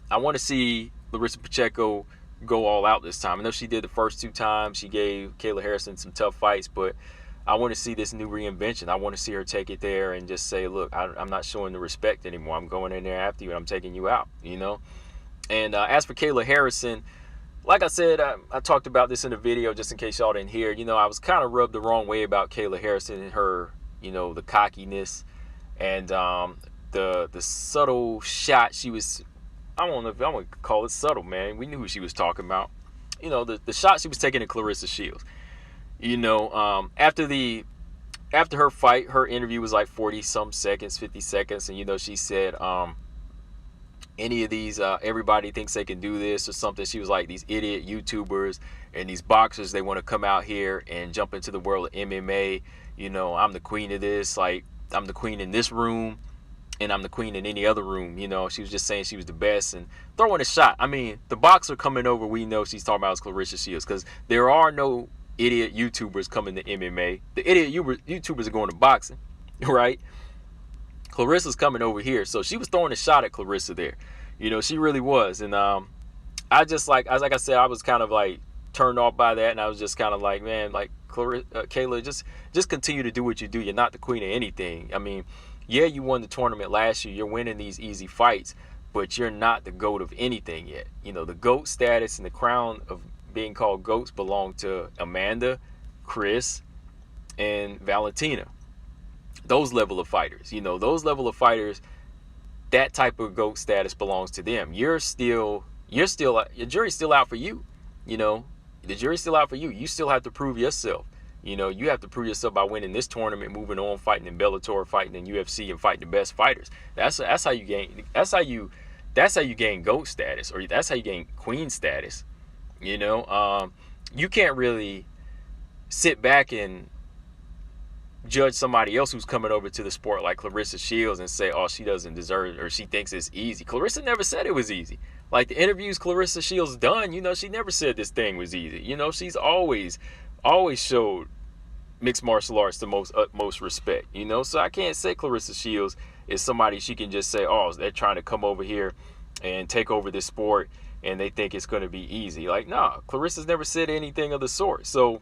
I want to see Larissa Pacheco go all out this time. I know she did the first 2 times. She gave Kayla Harrison some tough fights, but I want to see this new reinvention. I want to see her take it there and just say, look, I'm not showing the respect anymore. I'm going in there after you and I'm taking you out, And as for Kayla Harrison, like I said, I talked about this in the video just in case y'all didn't hear. I was kind of rubbed the wrong way about Kayla Harrison and her, the cockiness and the subtle shot she was. I don't know if I'm going to call it subtle, man. We knew who she was talking about. The shot she was taking at Claressa Shields. After her fight, her interview was like 40-some seconds, 50 seconds. And, she said, any of these, everybody thinks they can do this or something. She was like, these idiot YouTubers and these boxers, they want to come out here and jump into the world of MMA. I'm the queen of this. Like, I'm the queen in this room. And I'm the queen in any other room. She was just saying she was the best and throwing a shot. I mean, the boxer coming over, we know she's talking about is Claressa Shields, because there are no idiot YouTubers coming to MMA. The idiot YouTubers are going to boxing, right? Claressa's coming over here. So she was throwing a shot at Claressa there. She really was. And I just like I said, I was kind of like turned off by that. And I was just kind of like, man, like, Kayla, just continue to do what you do. You're not the queen of anything. I mean, yeah, you won the tournament last year. You're winning these easy fights, but you're not the GOAT of anything yet. The GOAT status and the crown of being called GOATs belong to Amanda, Chris, and Valentina. Those level of fighters. Those level of fighters, that type of GOAT status belongs to them. Your jury's still out for you. The jury's still out for you. You still have to prove yourself. You have to prove yourself by winning this tournament, moving on, fighting in Bellator, fighting in UFC, and fighting the best fighters. That's how you gain. That's how you gain GOAT status, or that's how you gain queen status. You can't really sit back and judge somebody else who's coming over to the sport like Claressa Shields and say, oh, she doesn't deserve it, or she thinks it's easy. Claressa never said it was easy. Like, the interviews Claressa Shields done, she never said this thing was easy. She's always showed mixed martial arts the utmost respect. So I can't say Claressa Shields is somebody she can just say, oh, they're trying to come over here and take over this sport and they think it's going to be easy. Like, nah, Claressa's never said anything of the sort. So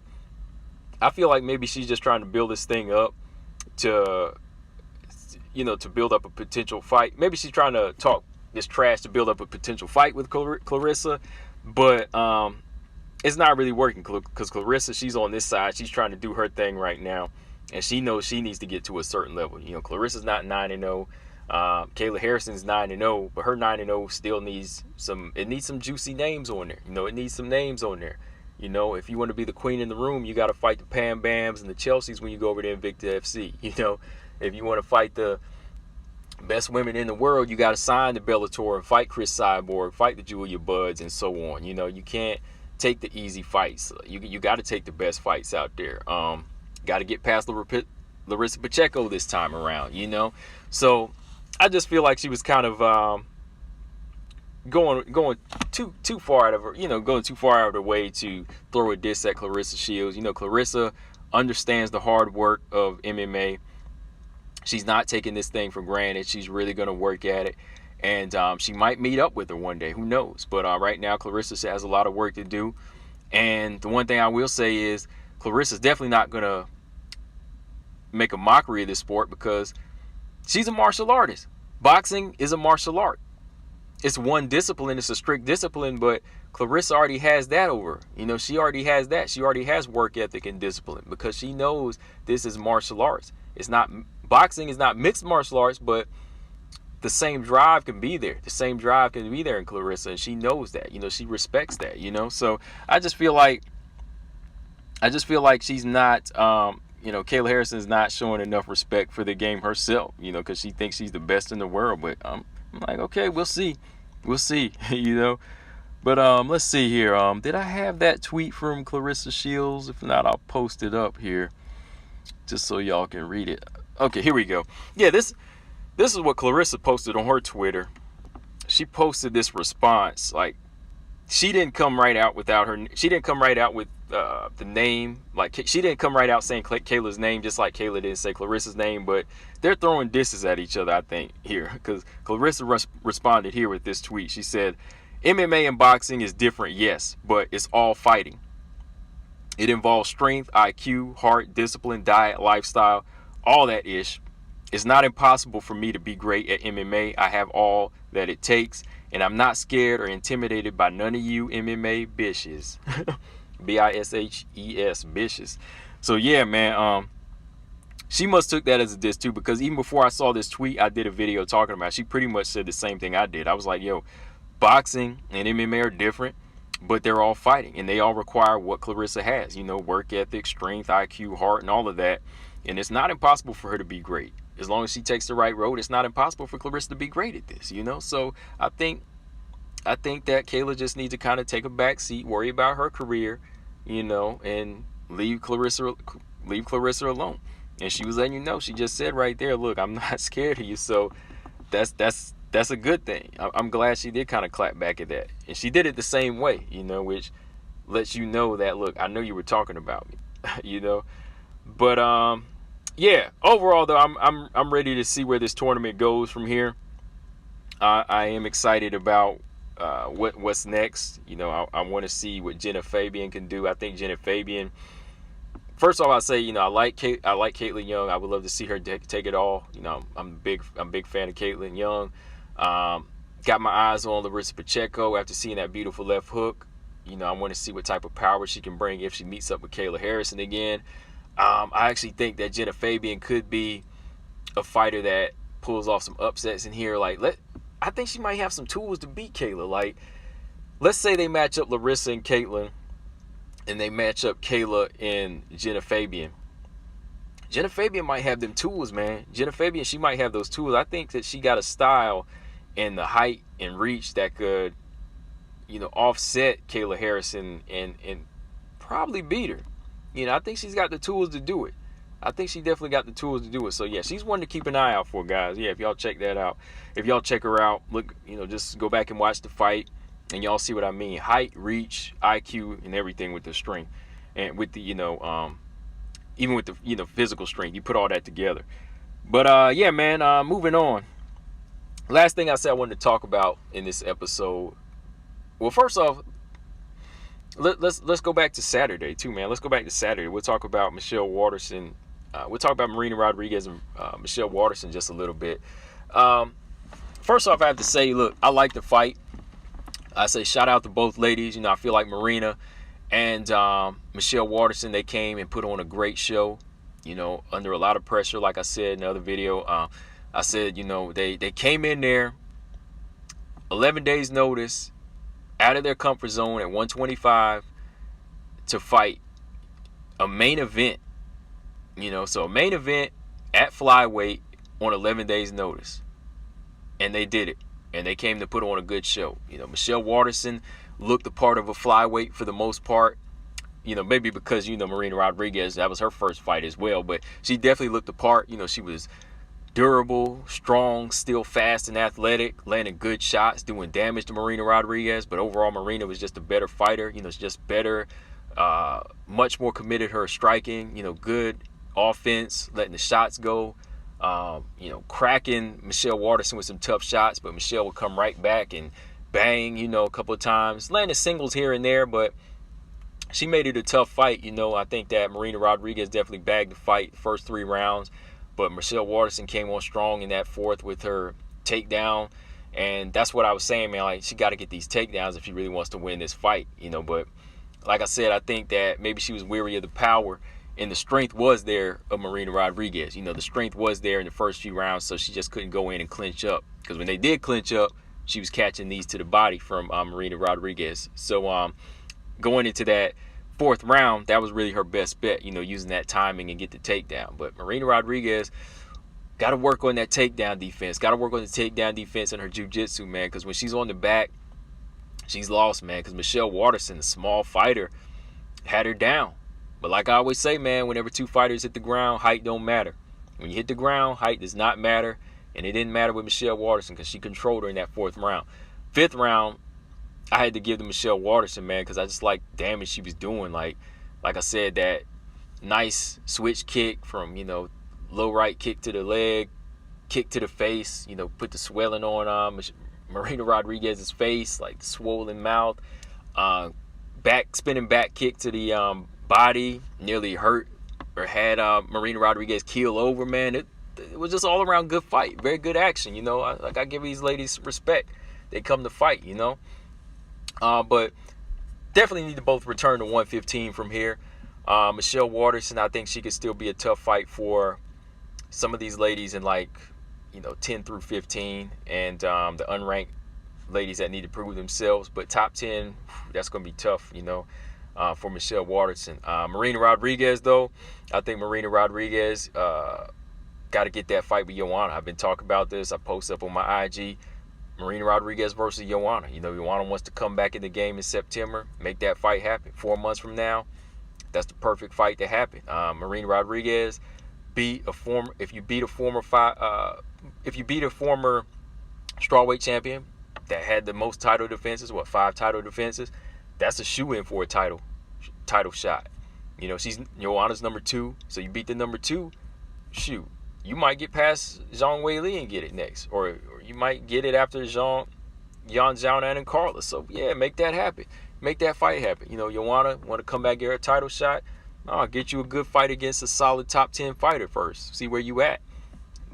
I feel like maybe she's just trying to build this thing up to build up a potential fight. Maybe she's trying to talk this trash to build up a potential fight with Claressa, but it's not really working, because Claressa, she's on this side. She's trying to do her thing right now, and she knows she needs to get to a certain level. Claressa's not 9-0. Kayla Harrison's 9-0, but her 9-0 still needs some juicy names on there. It needs some names on there. If you want to be the queen in the room, you got to fight the Pam Bams and the Chelseas when you go over there in Invicta FC. If you want to fight the best women in the world, you got to sign the Bellator and fight Chris Cyborg, fight the Julia Buds, and so on. You can't take the easy fights. You got to take the best fights out there. Got to get past Larissa Pacheco this time around. So I just feel like she was kind of going too far out of her, going too far out of her way to throw a diss at Claressa Shields. Claressa understands the hard work of MMA. She's not taking this thing for granted. She's really going to work at it. And she might meet up with her one day. Who knows? But right now, Claressa has a lot of work to do. And the one thing I will say is Claressa's definitely not going to make a mockery of this sport, because she's a martial artist. Boxing is a martial art. It's one discipline. It's a strict discipline. But Claressa already has that over. She already has that. She already has work ethic and discipline, because she knows this is martial arts. It's not, boxing is not mixed martial arts, but the same drive can be there. The same drive can be there in Claressa, and she knows that. You know, she respects that. You know, so I just feel like she's not. You know, Kayla Harrison is not showing enough respect for the game herself. You know, because she thinks she's the best in the world. But I'm like, okay, we'll see. You know. But let's see here. Did I have that tweet from Claressa Shields? If not, I'll post it up here just so y'all can read it. Okay, here we go. Yeah, this is what Claressa posted on her Twitter. She posted this response. Like, she didn't come right out without her. She didn't come right out with the name. Like, she didn't come right out saying Kayla's name, just like Kayla didn't say Claressa's name. But they're throwing disses at each other, I think, here, because Claressa responded here with this tweet. She said, MMA and boxing is different, yes, but it's all fighting. It involves strength, IQ, heart, discipline, diet, lifestyle, all that ish. It's not impossible for me to be great at MMA. I have all that it takes, and I'm not scared or intimidated by none of you MMA bitches. Bishes, bitches. So yeah, man, she must took that as a diss too, because even before I saw this tweet, I did a video talking about it. She pretty much said the same thing I did. I was like, yo, boxing and MMA are different, but they're all fighting, and they all require what Claressa has, you know, work ethic, strength, IQ, heart, and all of that. And it's not impossible for her to be great. As long as she takes the right road, it's not impossible for Claressa to be great at this, you know. So I think that Kayla just needs to kind of take a back seat, worry about her career, you know, and leave Claressa alone. And she was letting you know. She just said right there, look, I'm not scared of you. So that's a good thing. I'm glad she did kind of clap back at that. And she did it the same way, you know, which lets you know that, look, I know you were talking about me, you know. But yeah, overall though, I'm ready to see where this tournament goes from here. I am excited about what's next. You know, I want to see what Jenna Fabian can do. I think Jenna Fabian, first off, I say, you know, I like Caitlin Young. I would love to see her take it all. You know, I'm a big fan of Caitlin Young. Got my eyes on Larissa Pacheco after seeing that beautiful left hook. You know, I want to see what type of power she can bring if she meets up with Kayla Harrison again. I actually think that Jenna Fabian could be a fighter that pulls off some upsets in here. Like, I think she might have some tools to beat Kayla. Like, let's say they match up Larissa and Caitlin, and they match up Kayla and Jenna Fabian. Jenna Fabian might have them tools, man. Jenna Fabian, she might have those tools. I think that she got a style and the height and reach that could, you know, offset Kayla Harrison and probably beat her. You know, I think she's got the tools to do it. I think she definitely got the tools to do it. So, yeah, she's one to keep an eye out for, guys. Yeah, if y'all check that out. If y'all check her out, look, you know, just go back and watch the fight, and y'all see what I mean. Height, reach, IQ, and everything with the strength. And with the, you know, even with the, you know, physical strength. You put all that together. But, yeah, man, moving on. Last thing I said I wanted to talk about in this episode. Well, first off, let's go back to Saturday too, man. Let's go back to Saturday. We'll talk about Michelle Waterson. We'll talk about Marina Rodriguez and Michelle Waterson just a little bit. First off, I have to say, look, I like the fight. I say shout out to both ladies. You know, I feel like Marina and Michelle Waterson, they came and put on a great show. You know, under a lot of pressure, like I said in the other video. I said, you know, they came in there, 11 days notice, out of their comfort zone at 125 to fight a main event. You know, so a main event at flyweight on 11 days notice. And they did it. And they came to put on a good show. You know, Michelle Waterson looked the part of a flyweight for the most part. You know, maybe because, you know, Marina Rodriguez, that was her first fight as well. But she definitely looked the part. You know, she was durable, strong, still fast and athletic, landing good shots, doing damage to Marina Rodriguez. But overall, Marina was just a better fighter. You know, it's just better, much more committed her striking, you know, good offense, letting the shots go, you know, cracking Michelle Waterson with some tough shots. But Michelle would come right back and bang, you know, a couple of times, landing singles here and there. But she made it a tough fight. You know, I think that Marina Rodriguez definitely bagged the fight the first 3 rounds. But Michelle Waterson came on strong in that fourth with her takedown. And that's what I was saying, man. Like, she got to get these takedowns if she really wants to win this fight, you know. But like I said, I think that maybe she was weary of the power And the strength was there of Marina Rodriguez. You know, the strength was there in the first few rounds, so she just couldn't go in and clinch up. Because when they did clinch up, she was catching these to the body from Marina Rodriguez. So going into that fourth round, that was really her best bet, you know, using that timing and get the takedown. But Marina Rodriguez got to work on that takedown defense. Got to work on the takedown defense and her jiu-jitsu, man, because when she's on the back, she's lost, man, because Michelle Waterson, a small fighter, had her down. But like I always say, man, whenever two fighters hit the ground, height don't matter. When you hit the ground, height does not matter. And it didn't matter with Michelle Waterson because she controlled her in that fourth round. Fifth round, I had to give to Michelle Waterson, man, because I just like damage she was doing. Like I said, that nice switch kick from, you know, low right kick to the leg, kick to the face, you know, put the swelling on Marina Rodriguez's face, like swollen mouth. Spinning back kick to the body, nearly hurt or had Marina Rodriguez keel over, man. It was just all around good fight. Very good action, you know. I give these ladies respect. They come to fight, you know. But definitely need to both return to 115 from here. Michelle Waterson, I think she could still be a tough fight for some of these ladies in, like, you know, 10 through 15. And the unranked ladies that need to prove themselves. But top 10, that's going to be tough, you know. For Michelle Waterson. Marina Rodriguez, though, I think Marina Rodriguez got to get that fight with Wmma. I've been talking about this. I posted up on my IG. Marina Rodriguez versus Wmma. You know, Wmma wants to come back in the game in September, make that fight happen. 4 months from now, that's the perfect fight to happen. Marina Rodriguez if you beat a former strawweight champion that had the most title defenses, 5 title defenses, that's a shoe-in for a title shot. You know, Joanna's number 2, so you beat the number 2, shoot, you might get past Zhang Weili and get it next, or you might get it after Yan Xiaonan and Carla. So yeah, make that happen, make that fight happen. You know, Joanna want to come back, get her a title shot. No, get you a good fight against a solid top 10 fighter first. See where you at.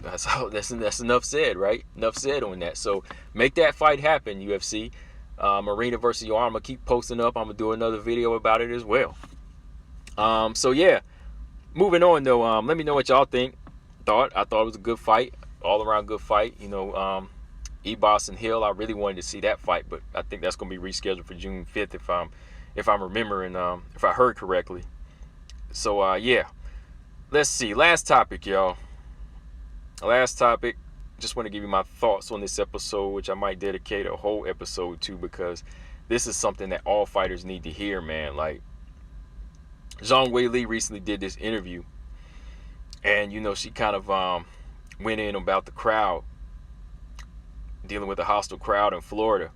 That's enough said, right? Enough said on that. So make that fight happen, UFC. Marina versus Wmma. I'm gonna keep posting up. I'm gonna do another video about it as well. So yeah, moving on though. Let me know what y'all think. I thought it was a good fight, all around good fight. You know, Ebos and Hill. I really wanted to see that fight, but I think that's gonna be rescheduled for June 5th if I'm remembering, if I heard correctly. So yeah, let's see. Last topic, y'all. Last topic. Just want to give you my thoughts on this episode, which I might dedicate a whole episode to, because this is something that all fighters need to hear, man. Like, Zhang Weili recently did this interview, and, you know, she kind of went in about the crowd, dealing with a hostile crowd in Florida.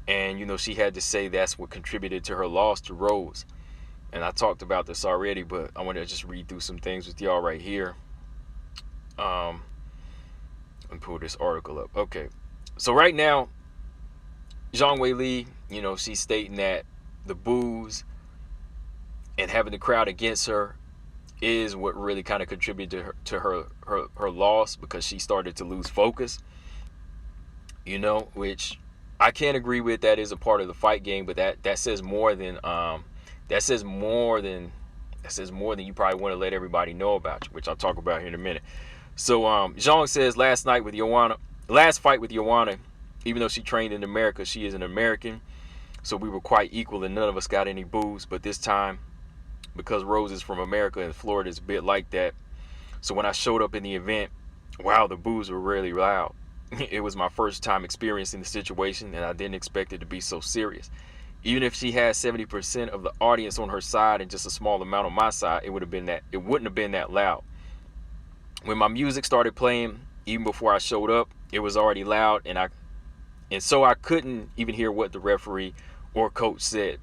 And, you know, she had to say that's what contributed to her loss to Rose. And I talked about this already, but I want to just read through some things with y'all right here. And pull this article up. Okay, so right now, Zhang Weili, you know, she's stating that the boos and having the crowd against her is what really kind of contributed to her loss, because she started to lose focus. You know, which I can't agree with. That is a part of the fight game, but that says more than that says more than you probably want to let everybody know about you, which I'll talk about here in a minute. So Zhang says last fight with Wmma, even though she trained in America, she is an American, so we were quite equal and none of us got any boos. But this time, because Rose is from America and Florida is a bit like that, so when I showed up in the event, wow, the boos were really loud. It was my first time experiencing the situation, and I didn't expect it to be so serious. Even if she had 70% of the audience on her side and just a small amount on my side, it wouldn't have been that loud. When my music started playing, even before I showed up, it was already loud, and so I couldn't even hear what the referee or coach said.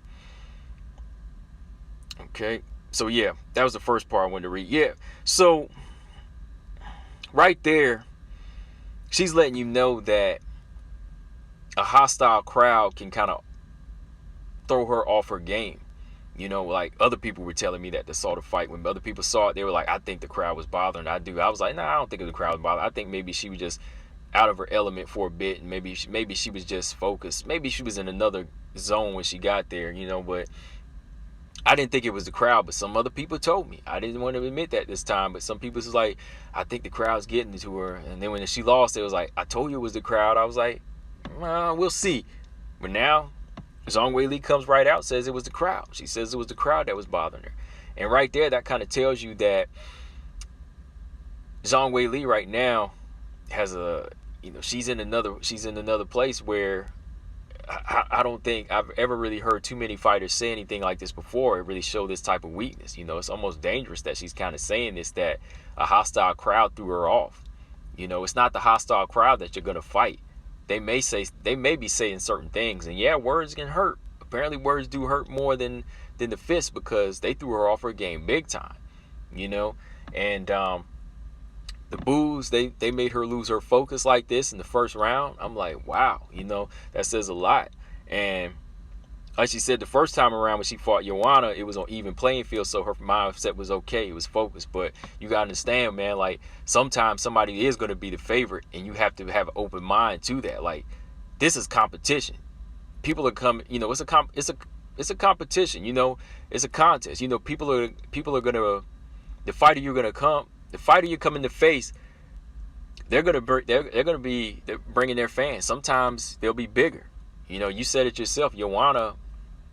Okay, so yeah, that was the first part I wanted to read. Yeah, so right there, she's letting you know that a hostile crowd can kind of throw her off her game. You know, like other people were telling me that they saw the fight. When other people saw it, they were like, I think the crowd was bothering. I was like, nah, I don't think the crowd was bothering. I think maybe she was just out of her element for a bit, and maybe she was just focused. Maybe she was in another zone when she got there, you know. But I didn't think it was the crowd, but some other people told me. I didn't want to admit that this time, but some people was like, I think the crowd's getting to her. And then when she lost, it was like, I told you it was the crowd. I was like, well, we'll see. But now, Zhang Weili comes right out, says it was the crowd. She says it was the crowd that was bothering her. And right there, that kind of tells you that Zhang Weili right now has a, she's in another place where I don't think I've ever really heard too many fighters say anything like this before. It really showed this type of weakness. It's almost dangerous that she's kind of saying this, that a hostile crowd threw her off. It's not the hostile crowd that you're going to fight. They may be saying certain things, and yeah, words can hurt. Apparently words do hurt more than the fist, because they threw her off her game big time. And the boos, they made her lose her focus like this in the first round. I'm like, wow, that says a lot. And like she said, the first time around when she fought Wmma, it was on even playing field, so her mindset was okay. It was focused. But you gotta understand, man, like sometimes somebody is gonna be the favorite, and you have to have an open mind to that. Like, this is competition. People are coming. It's a competition. It's a contest. People are gonna, the fighter you come in to face, they're gonna be bringing their fans. Sometimes they'll be bigger. You said it yourself. Wmma,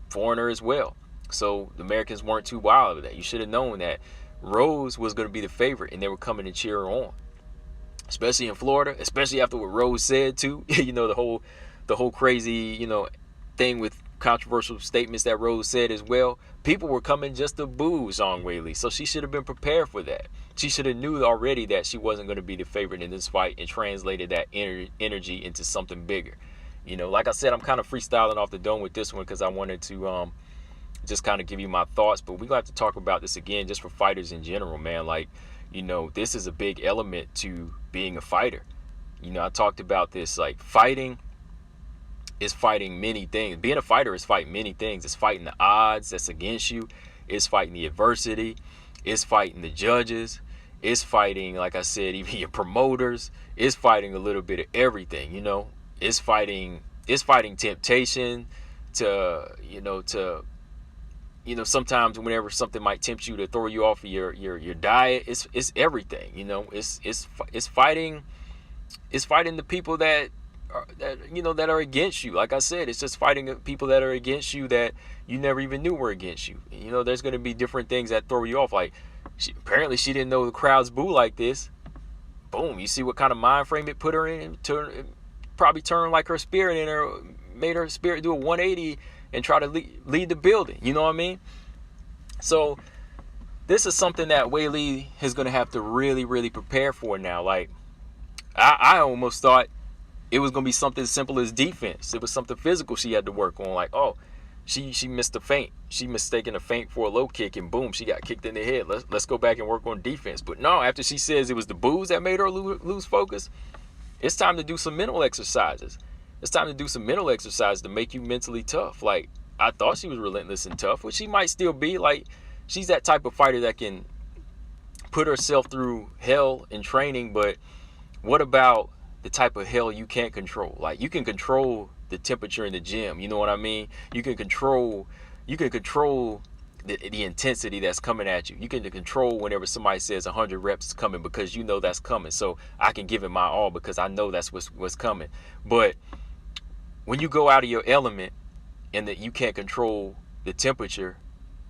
foreigner as well. So the Americans weren't too wild with that. You should have known that Rose was going to be the favorite, and they were coming to cheer her on, especially in Florida, especially after what Rose said too. The whole crazy thing with controversial statements that Rose said as well. People were coming just to boo Zhang Weili, so she should have been prepared for that. She should have knew already that she wasn't going to be the favorite in this fight, and translated that energy into something bigger. Like I said, I'm kind of freestyling off the dome with this one because I wanted to just kind of give you my thoughts. But we're going to have to talk about this again just for fighters in general, man. Like, this is a big element to being a fighter. I talked about this, like fighting is fighting many things. Being a fighter is fighting many things. It's fighting the odds that's against you. It's fighting the adversity. It's fighting the judges. It's fighting, like I said, even your promoters. It's fighting a little bit of everything, It's fighting temptation to sometimes whenever something might tempt you to throw you off of your diet, it's everything. It's fighting the people that are against you. Like I said, it's just fighting people that are against you that you never even knew were against you. There's going to be different things that throw you off. Like, apparently she didn't know the crowds boo like this. Boom, you see what kind of mind frame it put her in. Probably turned like her spirit in her, made her spirit do a 180 and try to lead the building. You know what I mean? So this is something that Weili is going to have to really, really prepare for now. Like, I almost thought it was going to be something as simple as defense. It was something physical she had to work on. Like, oh, she missed a feint. She mistaken a feint for a low kick, and boom, she got kicked in the head. Let's go back and work on defense. But no, after she says it was the boos that made her lose focus, it's time to do some mental exercises. It's time to do some mental exercises to make you mentally tough. Like, I thought she was relentless and tough, which she might still be. Like, she's that type of fighter that can put herself through hell in training, but what about the type of hell you can't control? Like, you can control the temperature in the gym. You know what I mean? You can control the intensity that's coming at you. You can control whenever somebody says 100 reps is coming, because that's coming. So I can give it my all because I know that's what's coming. But when you go out of your element and that you can't control the temperature,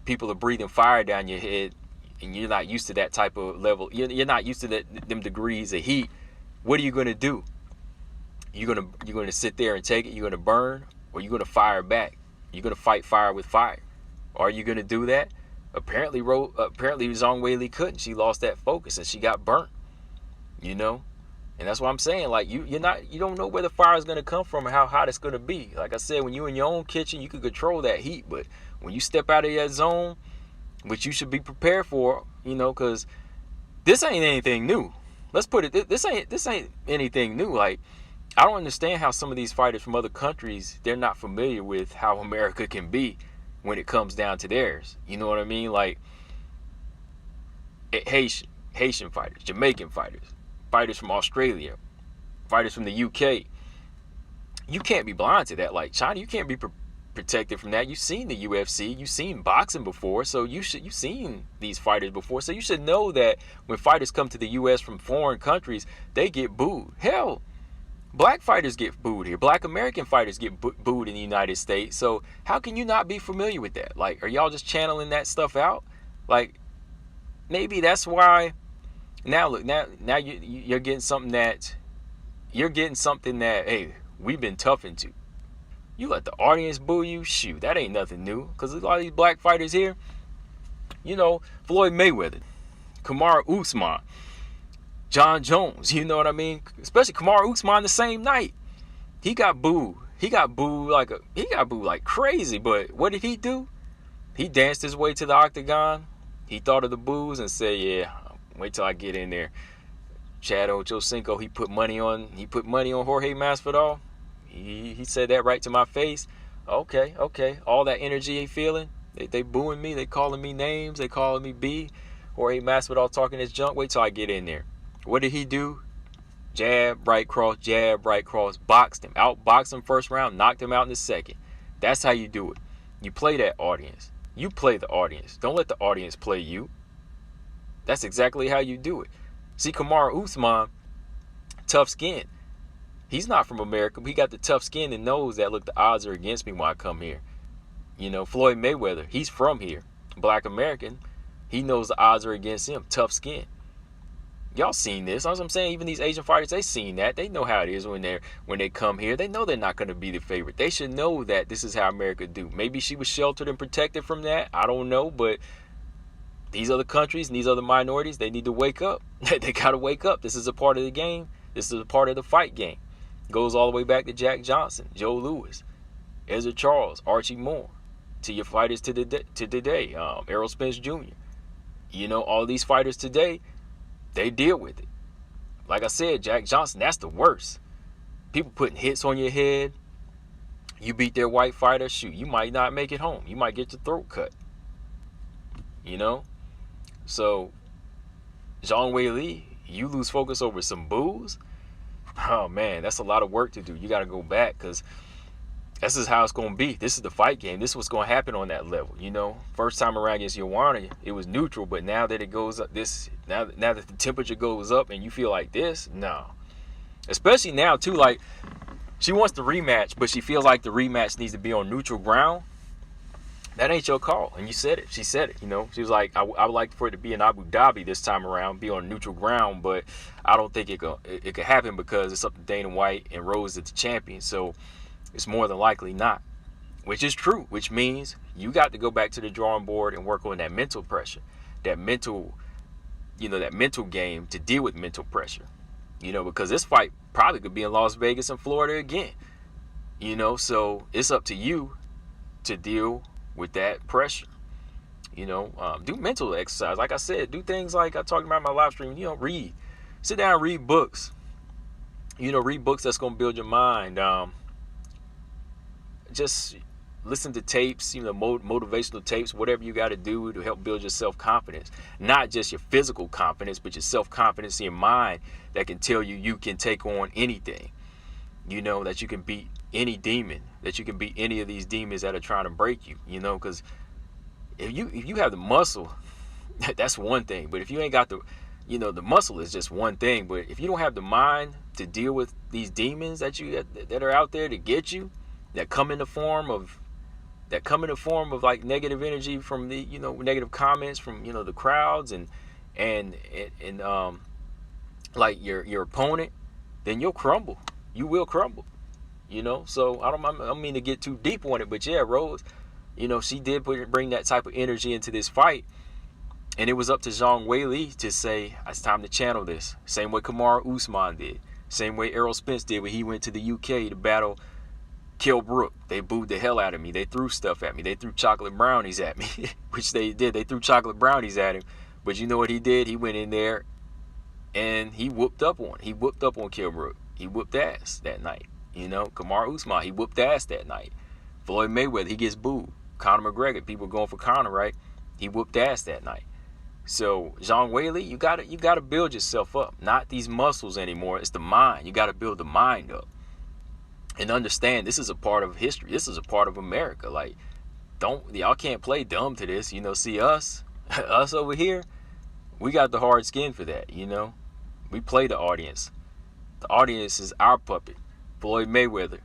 people are breathing fire down your head, and you're not used to that type of level. You're not used to them degrees of heat. What are you going to do? You're going to sit there and take it? You're going to burn, or you're going to fire back? You're going to fight fire with fire. Are you going to do that? Apparently Zhang Weili couldn't. She lost that focus and she got burnt. And that's what I'm saying. Like, you don't know where the fire is going to come from or how hot it's going to be. Like I said, when you're in your own kitchen, you can control that heat. But when you step out of that zone, which you should be prepared for, because this ain't anything new. Let's put it, this ain't anything new. Like, I don't understand how some of these fighters from other countries, they're not familiar with how America can be when it comes down to theirs. You know what I mean? Like, Haitian fighters, Jamaican fighters, fighters from Australia, fighters from the UK. You can't be blind to that. Like, China, you can't be protected from that. You've seen the UFC, you've seen boxing before, so you've seen these fighters before, so you should know that when fighters come to the US from foreign countries, they get booed. Hell, black fighters get booed here. Black American fighters get booed in the United States. So how can you not be familiar with that? Like, are y'all just channeling that stuff out? Like, maybe that's why. Now look, now you're getting something that hey, we've been tough into. You let the audience boo you? Shoot, that ain't nothing new. Because a lot of these black fighters here, you know, Floyd Mayweather, Kamaru Usman, John Jones, you know what I mean? Especially Kamaru Usman the same night. He got booed. He got booed like crazy. But what did he do? He danced his way to the octagon. He thought of the boos and said, yeah, wait till I get in there. Chad Ochocinco, he put money on Jorge Masvidal. He said that right to my face. Okay. All that energy he feeling. They booing me. They calling me names. They calling me B. Jorge Masvidal talking his junk. Wait till I get in there. What did he do? Jab, right cross, boxed him. Outboxed him first round, knocked him out in the second. That's how you do it. You play that audience. You play the audience. Don't let the audience play you. That's exactly how you do it. See, Kamaru Usman, tough skin. He's not from America, but he got the tough skin and knows that, look, the odds are against me when I come here. You know, Floyd Mayweather, he's from here. Black American, he knows the odds are against him. Tough skin. Y'all seen this. That's what I'm saying. Even these Asian fighters, they seen that. They know how it is when they come here. They know they're not going to be the favorite. They should know that this is how America do. Maybe she was sheltered and protected from that. I don't know, but these other countries and these other minorities, they need to wake up. They got to wake up. This is a part of the game. This is a part of the fight game. Goes all the way back to Jack Johnson, Joe Louis, Ezra Charles, Archie Moore, to your fighters to today, Errol Spence Jr. You know, all these fighters today, they deal with it. Like I said, Jack Johnson, that's the worst. People putting hits on your head. You beat their white fighter, shoot, you might not make it home. You might get your throat cut. You know? So, Zhang Weili, you lose focus over some boos. Oh, man, that's a lot of work to do. You got to go back because this is how it's going to be. This is the fight game. This is what's going to happen on that level, you know. First time around against Wmma, it was neutral, but now that it goes up, now that the temperature goes up and you feel like this, no. Especially now, too, like, she wants the rematch, but she feels like the rematch needs to be on neutral ground. That ain't your call. And you said it. She said it, you know. She was like, I would like for it to be in Abu Dhabi this time around, be on neutral ground, but I don't think it could happen because it's up to Dana White and Rose as the champion. So it's more than likely not, which is true, which means you got to go back to the drawing board and work on that mental pressure, that mental game to deal with mental pressure, you know, because this fight probably could be in Las Vegas and Florida again, you know, so it's up to you to deal with that pressure, you know. Do mental exercise. Like I said, do things like I talked about in my live stream, you know, sit down, read books, you know, read books that's going to build your mind. Just listen to tapes, you know, motivational tapes, whatever you got to do to help build your self-confidence. Not just your physical confidence, but your self-confidence in your mind that can tell you can take on anything. You know, that you can beat any demon, that you can beat any of these demons that are trying to break you, you know, because if you have the muscle, that's one thing. But if you ain't got the, you know, the muscle is just one thing. But if you don't have the mind to deal with these demons that are out there to get you, that come in the form of like negative energy from the, you know, negative comments from, you know, the crowds and like your opponent, then you'll crumble. You will crumble, you know. So I don't mean to get too deep on it, but yeah, Rose, you know, she did bring that type of energy into this fight, and it was up to Zhang Weili to say it's time to channel this. Same way Kamaru Usman did, same way Errol Spence did when he went to the UK to battle Kell Brook. They booed the hell out of me. They threw stuff at me. They threw chocolate brownies at me, which they did. They threw chocolate brownies at him, but you know what he did? He went in there and he whooped up on Kell Brook. He whooped ass that night. You know, Kamaru Usman, he whooped ass that night. Floyd Mayweather, he gets booed. Conor McGregor, people going for Conor, right? He whooped ass that night. So Zhang Weili, you gotta build yourself up. Not these muscles anymore. It's the mind. You gotta build the mind up. And understand, this is a part of history. This is a part of America. Like, y'all can't play dumb to this. See us, us over here, we got the hard skin for that. We play the audience. The audience is our puppet. Floyd Mayweather.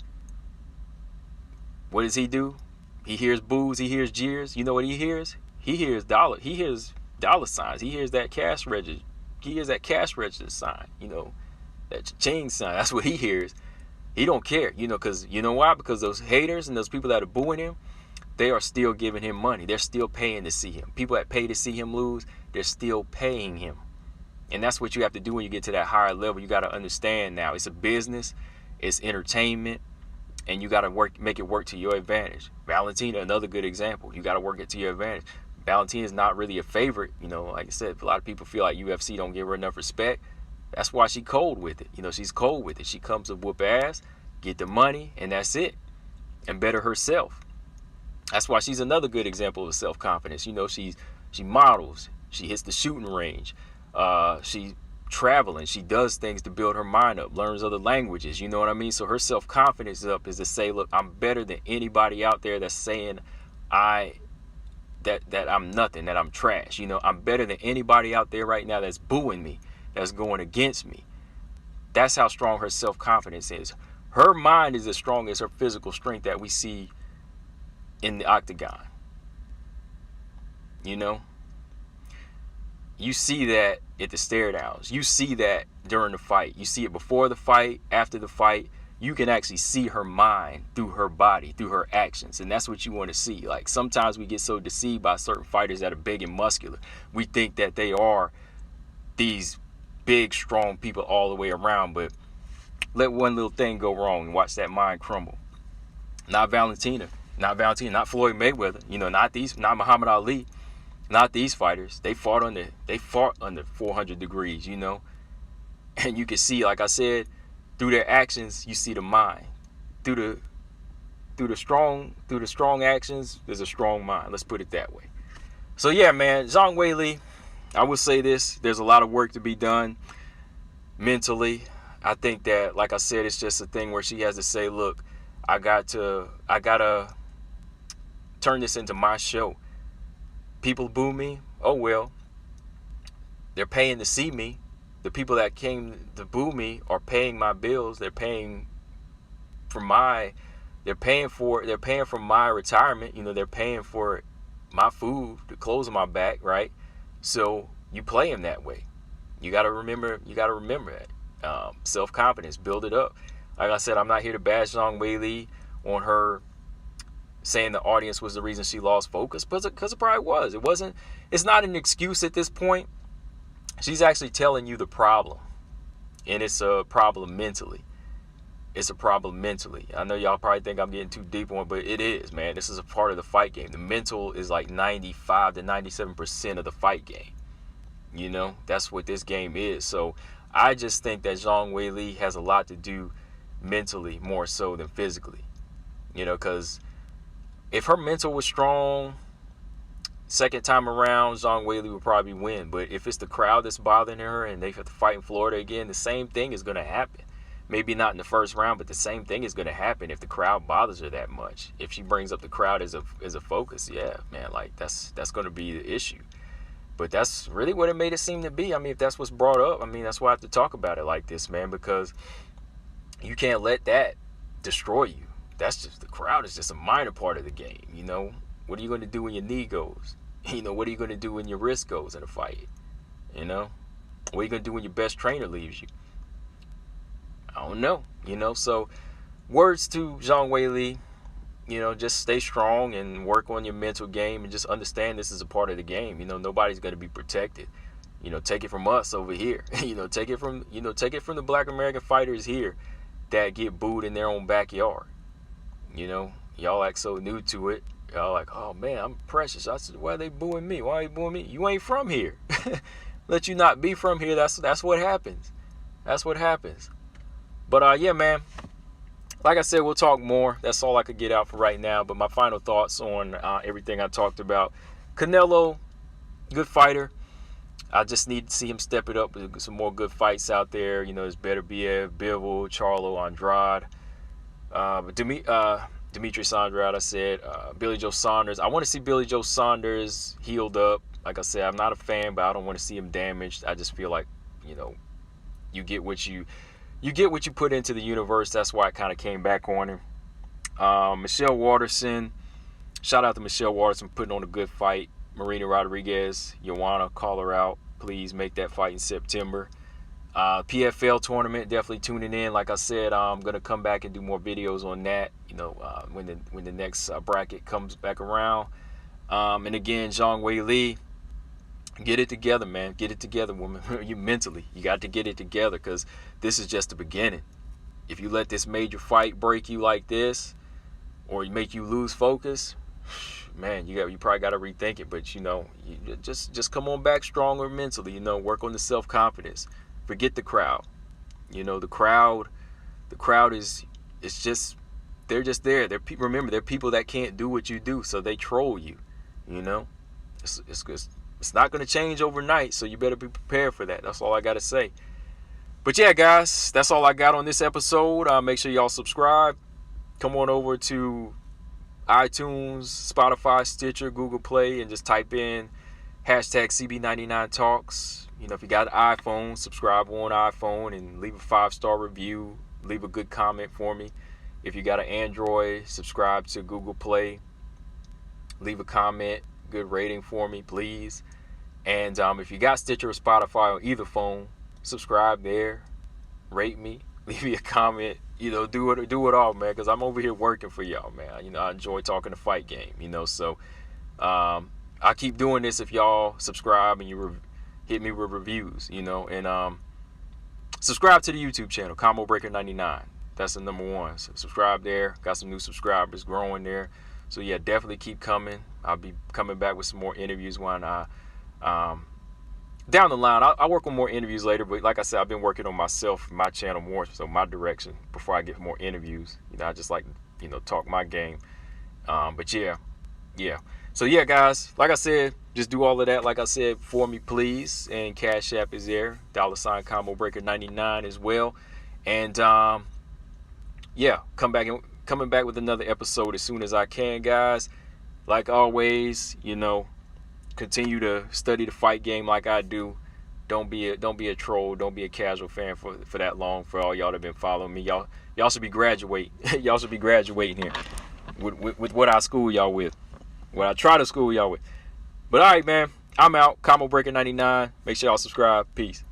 What does he do? He hears boos. He hears jeers. You know what he hears? He hears dollar. He hears dollar signs. He hears that cash register. He hears that cash register sign. That cha-ching sign. That's what he hears. He don't care. Because you know why? Because those haters and those people that are booing him, they are still giving him money. They're still paying to see him. People that pay to see him lose, they're still paying him. And that's what you have to do when you get to that higher level. You got to understand now. It's a business. It's entertainment. And you got to make it work to your advantage. Valentina, another good example. You got to work it to your advantage. Valentina is not really a favorite. Like I said, a lot of people feel like UFC don't give her enough respect. That's why she cold with it. She's cold with it. She comes to whoop ass, get the money, and that's it. And better herself. That's why she's another good example of self-confidence. She models. She hits the shooting range. She traveling. She does things to build her mind up, learns other languages. You know what I mean? So her self-confidence up is to say, look, I'm better than anybody out there that's saying that I'm nothing, that I'm trash. I'm better than anybody out there right now that's booing me, that's going against me. That's how strong her self-confidence is. Her mind is as strong as her physical strength that we see in the octagon. You see that at the stare downs. You see that during the fight. You see it before the fight, after the fight. You can actually see her mind through her body, through her actions. And that's what you want to see. Like, sometimes we get so deceived by certain fighters that are big and muscular. We think that they are these big, strong people all the way around. But let one little thing go wrong and watch that mind crumble. Not Valentina. Not Floyd Mayweather. Not Muhammad Ali. Not these fighters. They fought under 400 degrees, And you can see, like I said, through their actions, you see the mind. Through the strong actions, there's a strong mind. Let's put it that way. So yeah, man, Zhang Weili, I will say this, there's a lot of work to be done mentally. I think that, like I said, it's just a thing where she has to say, look, I gotta turn this into my show. People boo me. Oh, well, they're paying to see me. The people that came to boo me are paying my bills. They're paying for my retirement. They're paying for my food, the clothes on my back, right? So you play them that way. You got to remember that. Self-confidence, build it up. Like I said, I'm not here to bash Zhang Weili on her saying the audience was the reason she lost focus, because it probably was. It's not an excuse at this point. She's actually telling you the problem, and it's a problem mentally. I know y'all probably think I'm getting too deep on it, but it is, man. This is a part of the fight game. The mental is like 95 to 97% of the fight game. That's what this game is. So I just think that Zhang Weili has a lot to do mentally more so than physically. Because if her mental was strong, second time around, Zhang Weili would probably win. But if it's the crowd that's bothering her and they have to fight in Florida again, the same thing is going to happen. Maybe not in the first round, but the same thing is going to happen if the crowd bothers her that much. If she brings up the crowd as a focus, yeah, man, like that's going to be the issue. But that's really what it made it seem to be. I mean, if that's what's brought up, I mean, that's why I have to talk about it like this, man, because you can't let that destroy you. That's just, the crowd is just a minor part of the game. What are you going to do when your knee goes? What are you going to do when your wrist goes in a fight? What are you going to do when your best trainer leaves you? I don't know. So words to Zhang Weili, just stay strong and work on your mental game and just understand this is a part of the game. Nobody's going to be protected. Take it from us over here. Take it from the Black American fighters here that get booed in their own backyard. Y'all act so new to it. Y'all like, oh man, I'm precious. I said, why are they booing me? Why are you booing me? You ain't from here. Let you not be from here. That's what happens. That's what happens. But yeah, man. Like I said, we'll talk more. That's all I could get out for right now. But my final thoughts on everything I talked about. Canelo, good fighter. I just need to see him step it up with some more good fights out there. There's better Bivol, Charlo, Andrade. But Demetrius Andrade, I said. Billy Joe Saunders. I want to see Billy Joe Saunders healed up. Like I said, I'm not a fan, but I don't want to see him damaged. I just feel like, you know, you get what you put into the universe. That's why I kind of came back on him. Michelle Waterson. Shout out to Michelle Waterson putting on a good fight. Marina Rodriguez, Wmma, call her out. Please make that fight in September. PFL tournament, definitely tuning in. Like I said, I'm gonna come back and do more videos on that. You know, when the next bracket comes back around. And again, Weili, get it together, man. Get it together, woman. You mentally, you got to get it together, because this is just the beginning. If you let this major fight break you like this, or make you lose focus, man, you probably got to rethink it. But you know, you just come on back stronger mentally. You know, work on the self-confidence. Forget the crowd. You know, the crowd is, it's just, they're just there. Remember, they're people that can't do what you do, so they troll you. You know, it's not going to change overnight, so you better be prepared for that. That's all I got to say. But yeah, guys, that's all I got on this episode. Make sure y'all subscribe. Come on over to iTunes, Spotify, Stitcher, Google Play, and just type in hashtag CB99Talks. You know, if you got an iPhone, subscribe on iPhone and leave a 5-star review. Leave a good comment for me. If you got an Android, subscribe to Google Play. Leave a comment, good rating for me, please. And if you got Stitcher or Spotify on either phone, subscribe there, rate me, leave me a comment. You know, do it all, man, because I'm over here working for y'all, man. You know, I enjoy talking the fight game, you know, so I keep doing this if y'all subscribe and you hit me with reviews, you know, and subscribe to the YouTube channel, Combo Breaker 99. That's the #1. So subscribe there. Got some new subscribers growing there. So yeah, definitely keep coming. I'll be coming back with some more interviews when down the line. I'll work on more interviews later, but like I said, I've been working on myself, my channel more, so my direction before I get more interviews. You know, I just like, you know, talk my game. But yeah. So yeah, guys, like I said, just do all of that, like I said, for me, please. And Cashapp is there, $ Combo Breaker 99 as well. And yeah, coming back with another episode as soon as I can, guys. Like always, you know, continue to study the fight game like I do. Don't be a troll. Don't be a casual fan for that long. For all y'all that have been following me, y'all should be graduating. Y'all should be graduating here with what I school y'all with, what I try to school y'all with. But all right, man, I'm out. Combo Breaker 99. Make sure y'all subscribe. Peace.